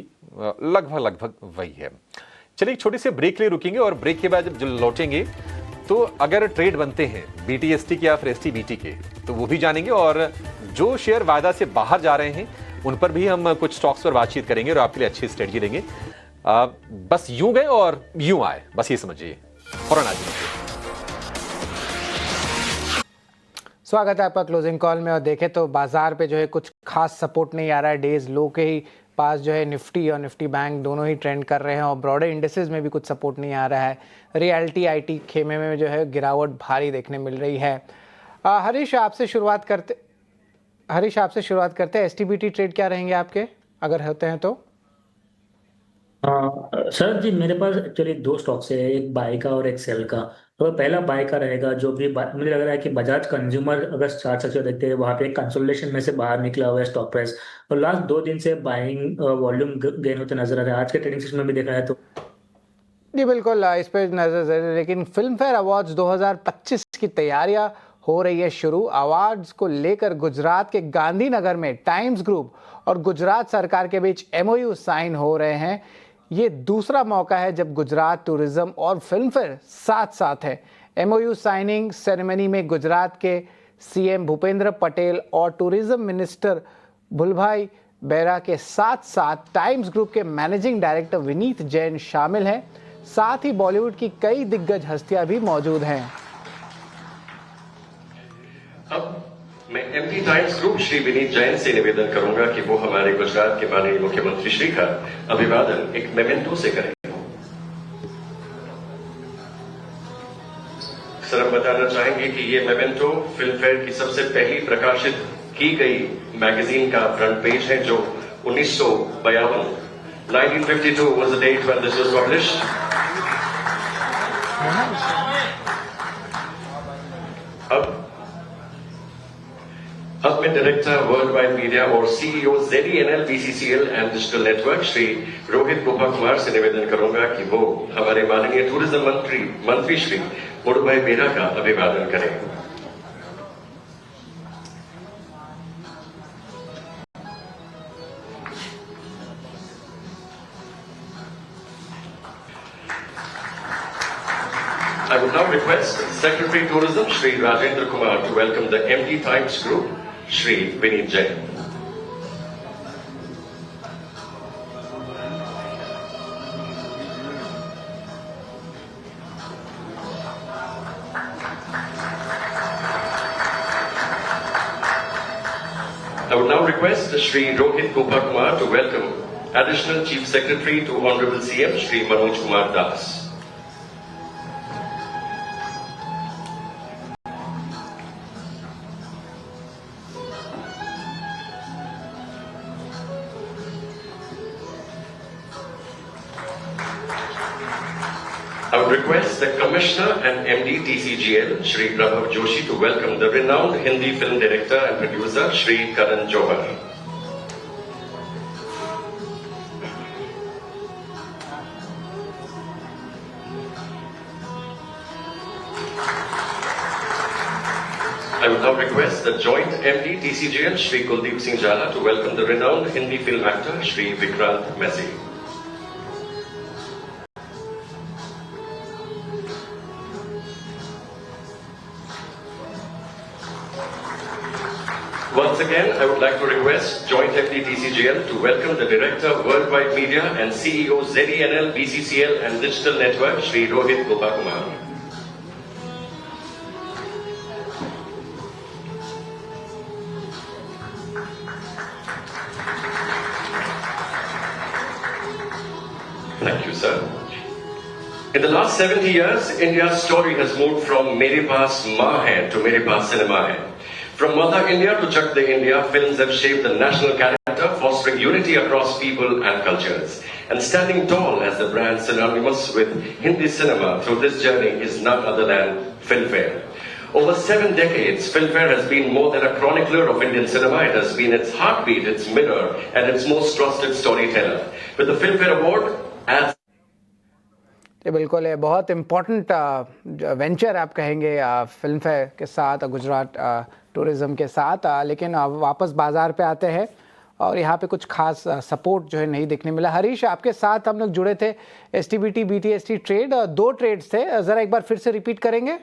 लगभग वही है। चलिए एक छोटी सी ब्रेक के लिए रुकेंगे, और ब्रेक के बाद जब लौटेंगे तो अगर ट्रेड बनते हैं BTST के या फिर STBT के तो वो भी जानेंगे, और जो शेयर वायदा से बाहर जा रहे हैं उन पर भी हम कुछ स्टॉक्स पर बातचीत करेंगे और आपके लिए अच्छी स्ट्रेटजी देंगे। बस यूं गए और यूं आए, बस ये समझिए। फौरन आ जाइए। स्वागत है आपका क्लोजिंग कॉल में। और देखें तो बाजार पे जो है कुछ खास सपोर्ट नहीं आ रहा है। डेज लो के ही पास जो है निफ्टी और निफ्टी बैंक दोनों ही ट्रेंड कर रहे हैं, और ब्रॉडर इंडेसेस में भी कुछ सपोर्ट नहीं आ रहा है। रियल्टी IT खेमे में जो है गिरावट भारी देखने मिल रही है। हरीश आपसे शुरुआत करते हैं। STBT ट्रेड क्या रहेंगे आपके, अगर होते हैं तो? सर जी, मेरे पास एक्चुअली 2 स्टॉक्स है, एक बाय का और एक सेल का। तो पहला बाय का रहेगा, जो भी मुझे लग रहा है कि बजाज कंज्यूमर अगर चार्ट सेक्शन देखते हैं वहाँ पे कंसोलिडेशन में से बाहर निकला हुआ है स्टॉक प्राइस, और लास्ट 2 दिन से बाइंग वॉल्यूम गेन होते नजर आ रहा है। आज के ट्रेडिंग सेशन में भी देखा है तो जी बिल्कुल, इस पे नजर। लेकिन फिल्म फेयर अवार्ड्स 2025 की तैयारियां हो रही है शुरू। अवार्ड्स को लेकर गुजरात के गांधीनगर में टाइम्स ग्रुप और गुजरात सरकार के बीच MOU साइन हो रहे हैं। ये दूसरा मौका है जब गुजरात टूरिज्म और फिल्म फेयर साथ साथ है। MOU साइनिंग सेरेमनी में गुजरात के CM भूपेंद्र पटेल और टूरिज्म मिनिस्टर भुलभाई बेरा के साथ साथ टाइम्स ग्रुप के मैनेजिंग डायरेक्टर विनीत जैन शामिल हैं। साथ ही बॉलीवुड की कई दिग्गज हस्तियां भी मौजूद हैं। अब मैं MD times group Shri Vineet Jain से निवेदन करूंगा कि वो हमारे गुजरात के माननीय मुख्यमंत्री श्री का अभिवादन एक मेमेंटो से करें। सर, हम बताना चाहेंगे कि ये मेमेंटो फिल्म फेयर की सबसे पहली प्रकाशित की गई मैगजीन का फ्रंट पेज है, जो 1952 1952 was the date when this was published. अब मैं डायरेक्टर वर्ल्ड वाइड मीडिया और CEO ZENL BCCL and digital network Shri Rohit Gopa Kumar से निवेदन करूंगा कि वो हमारे माननीय टूरिज्म मंत्री श्री मुड़ुभाई बेरा का अभिवादन करें। I would now request Secretary Tourism Shri Rajendra Kumar to welcome the MD Times Group, Shri Vineet Jain. I would now request Shri Rohit Gopakumar to welcome Additional Chief Secretary to Honorable CM Shri Manoj Kumar Das. I would request the Commissioner and MD TCGL, Shri Prabhav Joshi, to welcome the renowned Hindi film director and producer, Shri Karan Johar. I would now request the joint MD TCGL, Shri Kuldeep Singh Jala, to welcome the renowned Hindi film actor, Shri Vikrant Messi. Once again, I would like to request Joint MD TCGL to welcome the Director Worldwide Media and CEO ZENL, BCCL and Digital Network, Shri Rohit Gopakumar. Thank you, sir. In the last 70 years, India's story has moved from Mere Paas Maa Hai to Mere Paas Cinema Hai. From Mother India to Chak De India, films have shaped the national character, fostering unity across people and cultures. And standing tall as the brand synonymous with Hindi cinema through this journey is none other than Filmfare. Over 7 decades, Filmfare has been more than a chronicler of Indian cinema. It has been its heartbeat, its mirror, and its most trusted storyteller. With the Filmfare Award as ये बिल्कुल है, बहुत important venture आप कहेंगे film fair के साथ, Gujarat tourism के साथ। लेकिन वापस बाज़ार पे आते हैं और यहाँ पे कुछ खास सपोर्ट जो है नहीं देखने मिला। हरीश, आपके साथ हम लोग जुड़े थे STBT BTST ट्रेड, 2 ट्रेड्स थे, ज़रा एक बार फिर से रिपीट करेंगे?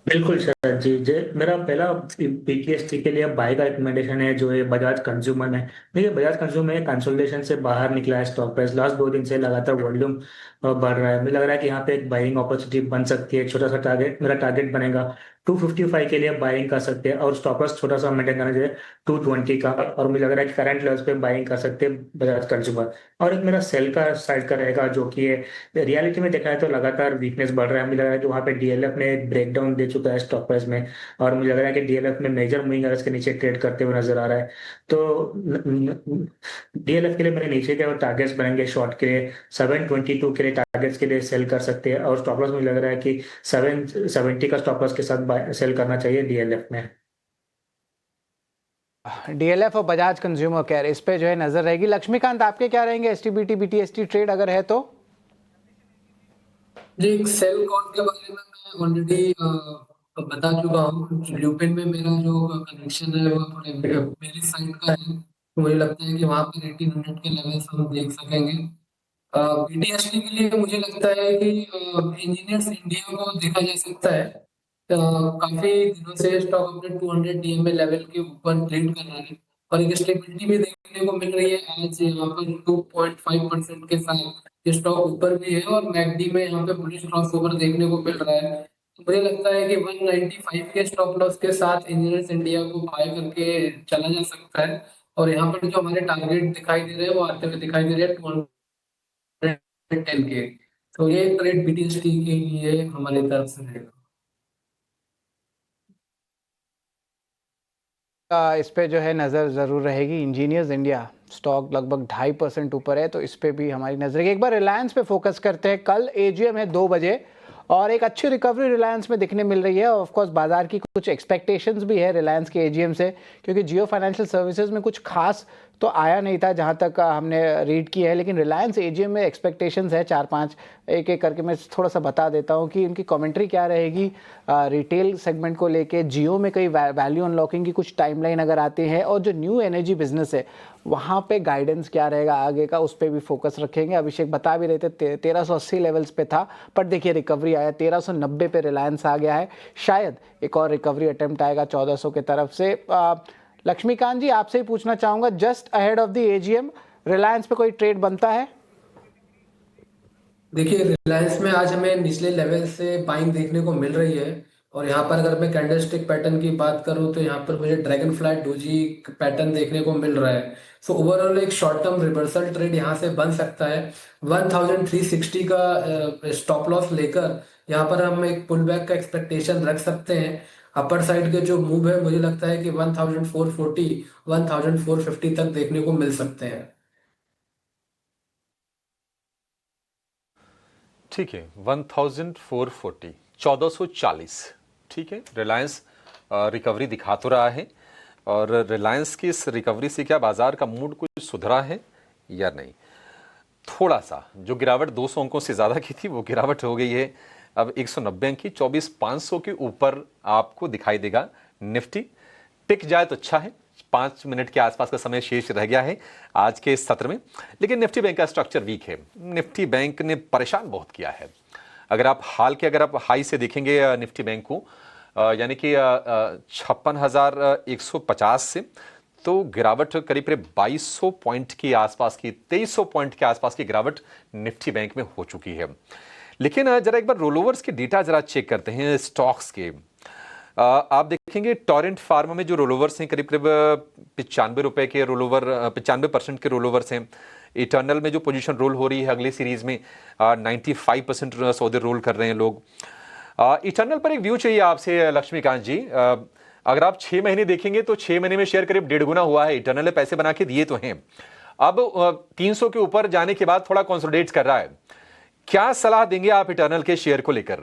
बिल्कुल सर जी। मेरा पहला BTST के लिए बाय का रिकमेंडेशन है जो है बजाज कंज्यूमर है। देखिए, बजाज कंज्यूमर कंसोलिडेशन से बाहर निकला है स्टॉक प्राइस, लास्ट 2 दिन से लगातार वॉल्यूम बढ़ रहा है। मुझे लग रहा है कि यहाँ पे एक बाइंग अपॉर्चुनिटी बन सकती है। छोटा सा टारगेट, मेरा टारगेट बनेगा 255 के लिए बाइंग कर सकते हैं और स्टॉप लॉस छोटा सा मेंटेन करना चाहिए 220 का। और मुझे लग रहा है कि करंट लेवल्स पे बाइंग कर सकते हैं बजाज कंज्यूमर। और एक मेरा सेल का साइड का रहेगा जो कि रियलिटी में देखा है तो लगातार वीकनेस बढ़ रहा है। मुझे लग रहा है कि वहाँ पे DLF ने ब्रेक डाउन दे चुका है स्टॉक प्राइस में, और मुझे लग रहा है कि DLF में मेजर मूविंग एवरेज के नीचे ट्रेड करते हुए नजर आ रहा है। तो DLF के लिए मेरे नीचे के टारगेट्स बनेंगे शॉर्ट के लिए 722 के लिए टारगेट्स के लिए सेल कर सकते हैं, और स्टॉप लॉस मुझे लग रहा है कि 770 का स्टॉप लॉस के साथ सेल करना चाहिए DLF में। DLF और बजाज कंज्यूमर केयर, इस पे जो है नजर रहेगी। लक्ष्मीकांत, आपके क्या रहेंगे STBT BTST ट्रेड अगर है तो? जी, सेल कॉल के बारे में मैं ऑलरेडी बता चुका हूँ। ल्यूपिन में मेरा जो कनेक्शन है वो थोड़े मेरी साइड का है, तो मुझे लगता है कि वहाँ पे 1800 के लेवल्स हम देख सकेंगे। BTST के लिए मुझे लगता है कि इंजीनियर्स इंडिया को देखा जा सकता है। काफी दिनों से स्टॉक अपने 200 DMA लेवल के ऊपर ट्रेड कर रहा है और एक स्टेबिलिटी भी देखने को मिल रही है। आज यहाँ पर 2.5% के साथ ये स्टॉक ऊपर भी है और मैकडी में यहाँ पे बुलिश क्रॉसओवर देखने को मिल रहा है। तो मुझे लगता है कि 195 के स्टॉप लॉस के साथ इंजीनियर्स इंडिया को बाय करके चला जा सकता है। और यहाँ पर जो हमारे टारगेट दिखाई दे रहे हैं वो आते हुए दिखाई दे रहे हैं 210 के। तो ये ट्रेड BTST के लिए हमारी तरफ से रहेगा। इस पे जो है नज़र ज़रूर रहेगी। इंजीनियर्स इंडिया स्टॉक लगभग 2.5% ऊपर है, तो इस पे भी हमारी नज़र रहेगी। एक बार रिलायंस पे फोकस करते हैं। कल AGM है 2 बजे और एक अच्छी रिकवरी रिलायंस में दिखने मिल रही है। ऑफ कोर्स बाजार की कुछ एक्सपेक्टेशंस भी है रिलायंस के AGM से, क्योंकि जियो फाइनेंशियल सर्विसेज में कुछ खास तो आया नहीं था जहां तक हमने रीड की है, लेकिन रिलायंस एजीएम में एक्सपेक्टेशंस है 4-5 एक एक करके मैं थोड़ा सा बता देता हूं कि उनकी कमेंट्री क्या रहेगी रिटेल सेगमेंट को लेके। जियो में कई वैल्यू अनलॉकिंग की कुछ टाइमलाइन अगर आती है, और जो न्यू एनर्जी बिजनेस है वहाँ पे गाइडेंस क्या रहेगा आगे का, उस पर भी फोकस रखेंगे। अभिषेक बता भी रहे थे 1380 लेवल्स पे था, पर देखिए रिकवरी आया 1390 पे रिलायंस आ गया है, शायद एक और रिकवरी अटेम्प्ट आएगा 1400 के तरफ से। लक्ष्मीकांत जी आपसे ही पूछना चाहूंगा, just ahead of the AGM Reliance पे कोई ट्रेड बनता है? देखिए रिलायंस में आज हमें निचले लेवल से बाइंग देखने को मिल रही है, और यहाँ पर अगर मैं कैंडलस्टिक पैटर्न की बात करूँ तो यहाँ पर मुझे ड्रैगन फ्लाई डोजी पैटर्न देखने को मिल रहा है। सो ओवरऑल एक शॉर्ट टर्म रिवर्सल ट्रेड यहाँ से बन सकता है। 1360 का स्टॉप लॉस लेकर यहाँ पर हम एक पुल बैक का एक्सपेक्टेशन रख सकते हैं। अपर साइड के जो मूव है मुझे लगता है कि 1440 1450 तक देखने को मिल सकते हैं। ठीक है, 1440 1440, ठीक है। रिलायंस रिकवरी दिखा तो रहा है, और रिलायंस की इस रिकवरी से क्या बाजार का मूड कुछ सुधरा है या नहीं? थोड़ा सा जो गिरावट 200 अंकों से ज़्यादा की थी वो गिरावट हो गई है अब 190 अंक की, 24,500 के ऊपर आपको दिखाई देगा। निफ्टी टिक जाए तो अच्छा है, 5 मिनट के आसपास का समय शेष रह गया है आज के इस सत्र में, लेकिन निफ्टी बैंक का स्ट्रक्चर वीक है। निफ्टी बैंक ने परेशान बहुत किया है। अगर आप हाल के हाई से देखेंगे निफ्टी बैंक को, यानी कि 56,150 से, तो गिरावट करीब करीब 2200 पॉइंट के आसपास की, 2300 पॉइंट के आसपास की गिरावट निफ्टी बैंक में हो चुकी है। लेकिन जरा एक बार रोलोवर्स के डेटा जरा चेक करते हैं स्टॉक्स के। आप देखेंगे टोरेंट फार्मा में जो रोलोवर्स हैं करीब करीब 95 रुपए के रोलोवर, 95% के रोलोवर्स हैं। इटर्नल में जो पोजीशन रोल हो रही है अगले सीरीज में 95% सौदे रोल कर रहे हैं लोग। इटर्नल पर एक व्यू चाहिए आपसे लक्ष्मीकांत जी। अगर आप 6 महीने देखेंगे तो 6 महीने में शेयर करीब 1.5 गुना हुआ है। इटर्नल ने पैसे बना के दिए तो हैं, अब 300 के ऊपर जाने के बाद थोड़ा कंसोलिडेट कर रहा है। क्या सलाह देंगे आप इटर्नल के शेयर को लेकर?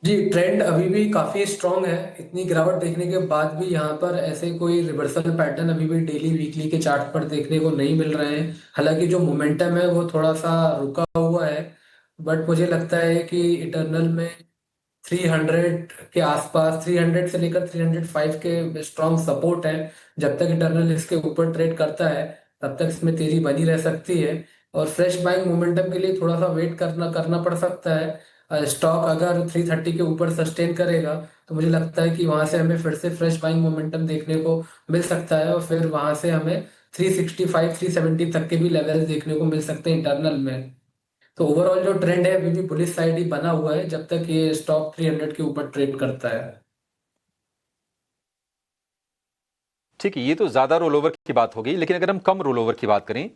जी ट्रेंड अभी भी काफी स्ट्रांग है। इतनी गिरावट देखने के बाद भी यहाँ पर ऐसे कोई रिवर्सल पैटर्न अभी भी डेली वीकली के चार्ट पर देखने को नहीं मिल रहे हैं। हालांकि जो मोमेंटम है वो थोड़ा सा रुका हुआ है, बट मुझे लगता है कि इटर्नल में 300 के आसपास, 300 से लेकर 305 के स्ट्रांग सपोर्ट है। जब तक इटर्नल इसके ऊपर ट्रेड करता है तब तक इसमें तेजी बनी रह सकती है, और फ्रेश बाइंग मोमेंटम के लिए थोड़ा सा वेट करना पड़ सकता है। स्टॉक अगर 330 के ऊपर सस्टेन करेगा तो मुझे लगता है कि वहां से हमें फिर से फ्रेश बाइंग मोमेंटम देखने को मिल सकता है, और फिर वहां से हमें 365 370 तक के भी लेवल देखने को मिल सकते हैं इंटरनल में। तो ओवरऑल जो ट्रेंड है अभी भी बुलिश साइड ही बना हुआ है जब तक ये स्टॉक 300 के ऊपर ट्रेड करता है। ठीक है, ये तो ज्यादा रोल ओवर की बात हो गई, लेकिन अगर हम कम रोल ओवर की बात करें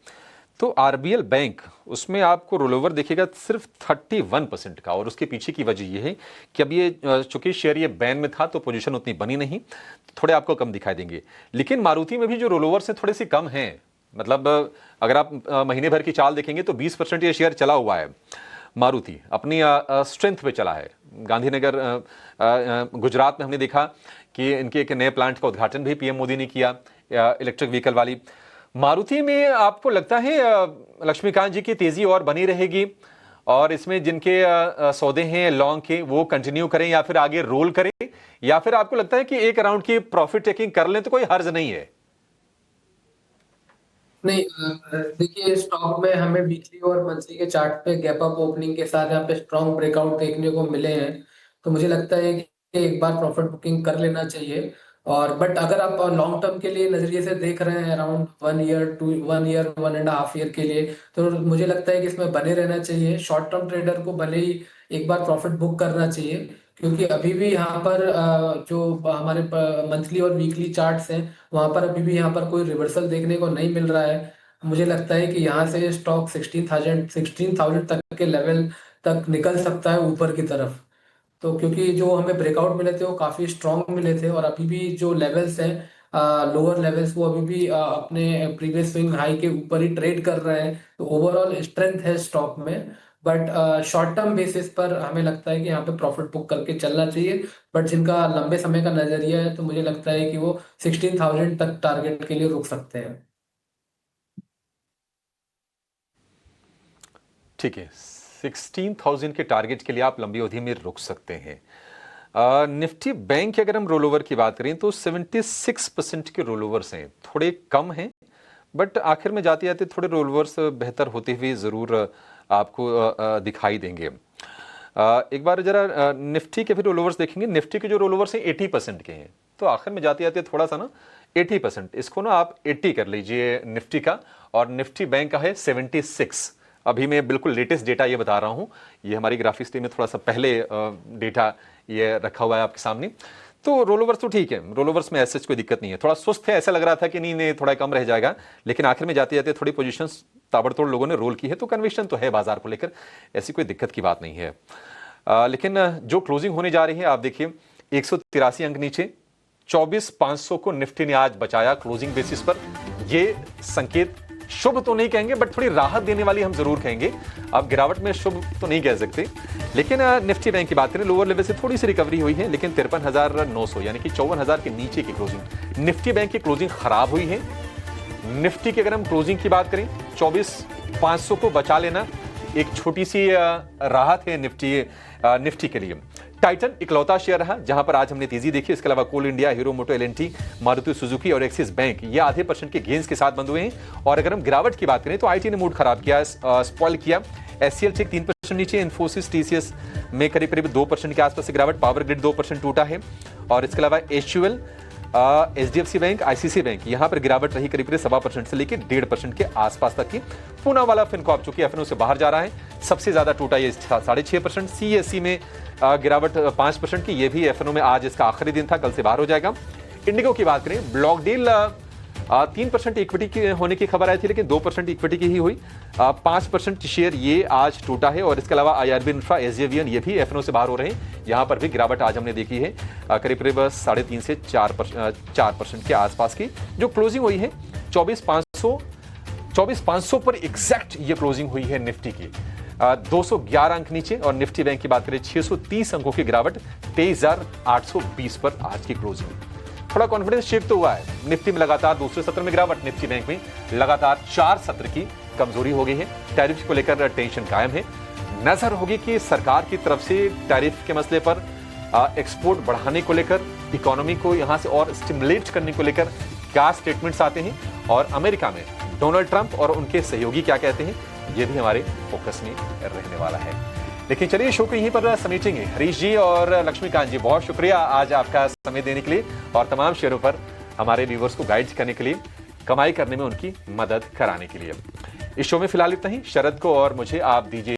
तो आरबीएल बैंक, उसमें आपको रोल ओवर दिखेगा सिर्फ 31% का, और उसके पीछे की वजह यह है कि अब ये चूंकि शेयर ये बैन में था तो पोजीशन उतनी बनी नहीं, थोड़े आपको कम दिखाई देंगे। लेकिन मारुति में भी जो रोल ओवर्स हैं थोड़े से कम हैं। मतलब अगर आप महीने भर की चाल देखेंगे तो 20% ये शेयर चला हुआ है। मारुति अपनी स्ट्रेंथ पे चला है। गांधीनगर गुजरात में हमने देखा कि इनके एक नए प्लांट का उद्घाटन भी पीएम मोदी ने किया, इलेक्ट्रिक व्हीकल वाली। मारुति में आपको लगता है लक्ष्मीकांत जी की तेजी और बनी रहेगी, और इसमें जिनके सौदे हैं लॉन्ग के वो कंटिन्यू करें या फिर आगे रोल करें, या फिर आपको लगता है कि एक राउंड की प्रॉफिट टेकिंग कर लें तो कोई हर्ज नहीं है? नहीं, देखिए स्टॉक में हमें वीकली और मंथली के चार्ट पे गैप अप ओपनिंग के साथ यहाँ पे स्ट्रॉन्ग ब्रेकआउट देखने को मिले हैं, तो मुझे लगता है कि एक बार प्रॉफिट बुकिंग कर लेना चाहिए। और बट अगर आप लॉन्ग टर्म के लिए नजरिए से देख रहे हैं अराउंड 1 ईयर 1.5 ईयर के लिए, तो मुझे लगता है कि इसमें बने रहना चाहिए। शॉर्ट टर्म ट्रेडर को भले ही एक बार प्रॉफिट बुक करना चाहिए, क्योंकि अभी भी यहाँ पर जो हमारे मंथली और वीकली चार्ट्स हैं वहां पर अभी भी यहाँ पर कोई रिवर्सल देखने को नहीं मिल रहा है। मुझे लगता है कि यहाँ से स्टॉक 16,000 तक के लेवल तक निकल सकता है ऊपर की तरफ। तो क्योंकि जो हमें ब्रेकआउट मिले थे वो काफी स्ट्रांग मिले थे, और अभी भी जो लेवल्स हैं लोअर लेवल्स वो अभी भी अपने प्रीवियस स्विंग हाई के ऊपर ही ट्रेड कर रहे हैं। तो ओवरऑल स्ट्रेंथ है स्टॉक में, बट शॉर्ट टर्म बेसिस पर हमें लगता है कि यहाँ पे प्रॉफिट बुक करके चलना चाहिए। बट जिनका लंबे समय का नजरिया है तो मुझे लगता है कि वो 16,000 तक टारगेट के लिए रुक सकते हैं। ठीक है, 16,000 के टारगेट के लिए आप लंबी अवधि में रुक सकते हैं। निफ्टी बैंक की अगर हम रोल ओवर की बात करें तो 76% के रोल ओवर्स हैं, थोड़े कम हैं, बट आखिर में जाते जाते थोड़े रोल ओवर्स बेहतर होते हुए ज़रूर आपको दिखाई देंगे। एक बार जरा निफ्टी के भी रोल ओवर्स देखेंगे। निफ्टी के जो रोल ओवर्स हैं 80% के हैं, तो आखिर में जाते जाते थोड़ा सा ना 80%, इसको ना आप 80 कर लीजिए निफ्टी का, और निफ्टी बैंक का है 76। अभी मैं बिल्कुल लेटेस्ट डेटा ये बता रहा हूँ, ये हमारी ग्राफिक्स टीम में थोड़ा सा पहले डेटा ये रखा हुआ है आपके सामने। तो रोल ओवर्स तो ठीक है, रोल ओवर्स में ऐसे कोई दिक्कत नहीं है। थोड़ा सुस्त है, ऐसा लग रहा था कि नहीं थोड़ा कम रह जाएगा, लेकिन आखिर में जाते जाते थोड़ी पोजीशंस ताबड़तोड़ लोगों ने रोल की है, तो कन्विक्शन तो है बाजार को लेकर, ऐसी कोई दिक्कत की बात नहीं है। लेकिन जो क्लोजिंग होने जा रही है आप देखिए, 183 अंक नीचे 24,500 को निफ्टी ने आज बचाया क्लोजिंग बेसिस पर। ये संकेत शुभ तो नहीं कहेंगे, बट थोड़ी राहत देने वाली हम जरूर कहेंगे। अब गिरावट में शुभ तो नहीं कह सकते, लेकिन निफ्टी बैंक की बात करें, लोअर लेवल से थोड़ी सी रिकवरी हुई है, लेकिन 53,900 यानी कि 54,000 के नीचे की क्लोजिंग। निफ्टी बैंक की क्लोजिंग खराब हुई है। निफ्टी की अगर हम क्लोजिंग की बात करें, 24,500 को बचा लेना एक छोटी सी राहत है निफ्टी के लिए। टाइटन इकलौता शेयर रहा जहां पर आज हमने तेजी देखी। इसके अलावा कोल इंडिया, हीरो मोटो, एल&टी, मारुति सुजुकी और एक्सिस बैंक ये आधे % के गेंस के साथ बंद हुए हैं। और अगर हम गिरावट की बात करें तो आईटी ने मूड खराब किया, स्पॉइल किया। एचसीएल ठीक 3% नीचे, इन्फोसिस, टीसीएस में करीब करीब 2% के आसपास से गिरावट, पावर ग्रिड 2% टूटा है। और इसके अलावा HUL, HDFC bank, ICC bank यहां पर गिरावट रही करीब 1.25% से लेकर 1.5% के आसपास तक की। पूना वाला फिनकॉर्प चूंकि एफएनओ से बाहर जा रहा है, सबसे ज्यादा टूटा ये 6.5%। सीएससी में गिरावट 5% की, ये भी एफएनओ में आज इसका आखिरी दिन था, कल से बाहर हो जाएगा। इंडिगो की बात करें, ब्लॉक डील 3% इक्विटी की होने की खबर आई थी, लेकिन 2% इक्विटी की ही हुई। 5% शेयर ये आज टूटा है। और इसके अलावा आईआरबी इंफ्रा, एसजेवीएन ये भी एफएनओ से बाहर हो रहे हैं, यहां पर भी गिरावट आज हमने देखी है करीब करीब 3.5 से 4% के आसपास की। जो क्लोजिंग हुई है 24,500 पर एग्जैक्ट ये क्लोजिंग हुई है निफ्टी की। 211 अंक नीचे। और निफ्टी बैंक की बात करें 630 अंकों की गिरावट, 23,820 पर आज की क्लोजिंग। थोड़ा कॉन्फिडेंस शेक तो हुआ है। निफ्टी में लगातार दूसरे सत्र में गिरावट, निफ्टी बैंक में लगातार 4 सत्र की कमजोरी हो गई है। टैरिफ को लेकर टेंशन कायम है। नजर होगी कि सरकार की तरफ से टैरिफ के मसले पर एक्सपोर्ट बढ़ाने को लेकर, इकोनॉमी को यहां से और स्टिमुलेट करने को लेकर क्या स्टेटमेंट्स आते हैं, और अमेरिका में डोनाल्ड ट्रंप और उनके सहयोगी क्या कहते हैं, ये भी हमारे फोकस में रहने वाला है। लेकिन चलिए शो को यहीं पर समेटेंगे। हरीश जी और लक्ष्मीकांत जी, बहुत शुक्रिया आज आपका समय देने के लिए और तमाम शेयरों पर हमारे व्यूवर्स को गाइड करने के लिए, कमाई करने में उनकी मदद कराने के लिए। इस शो में फिलहाल इतना ही। शरद को और मुझे आप दीजिए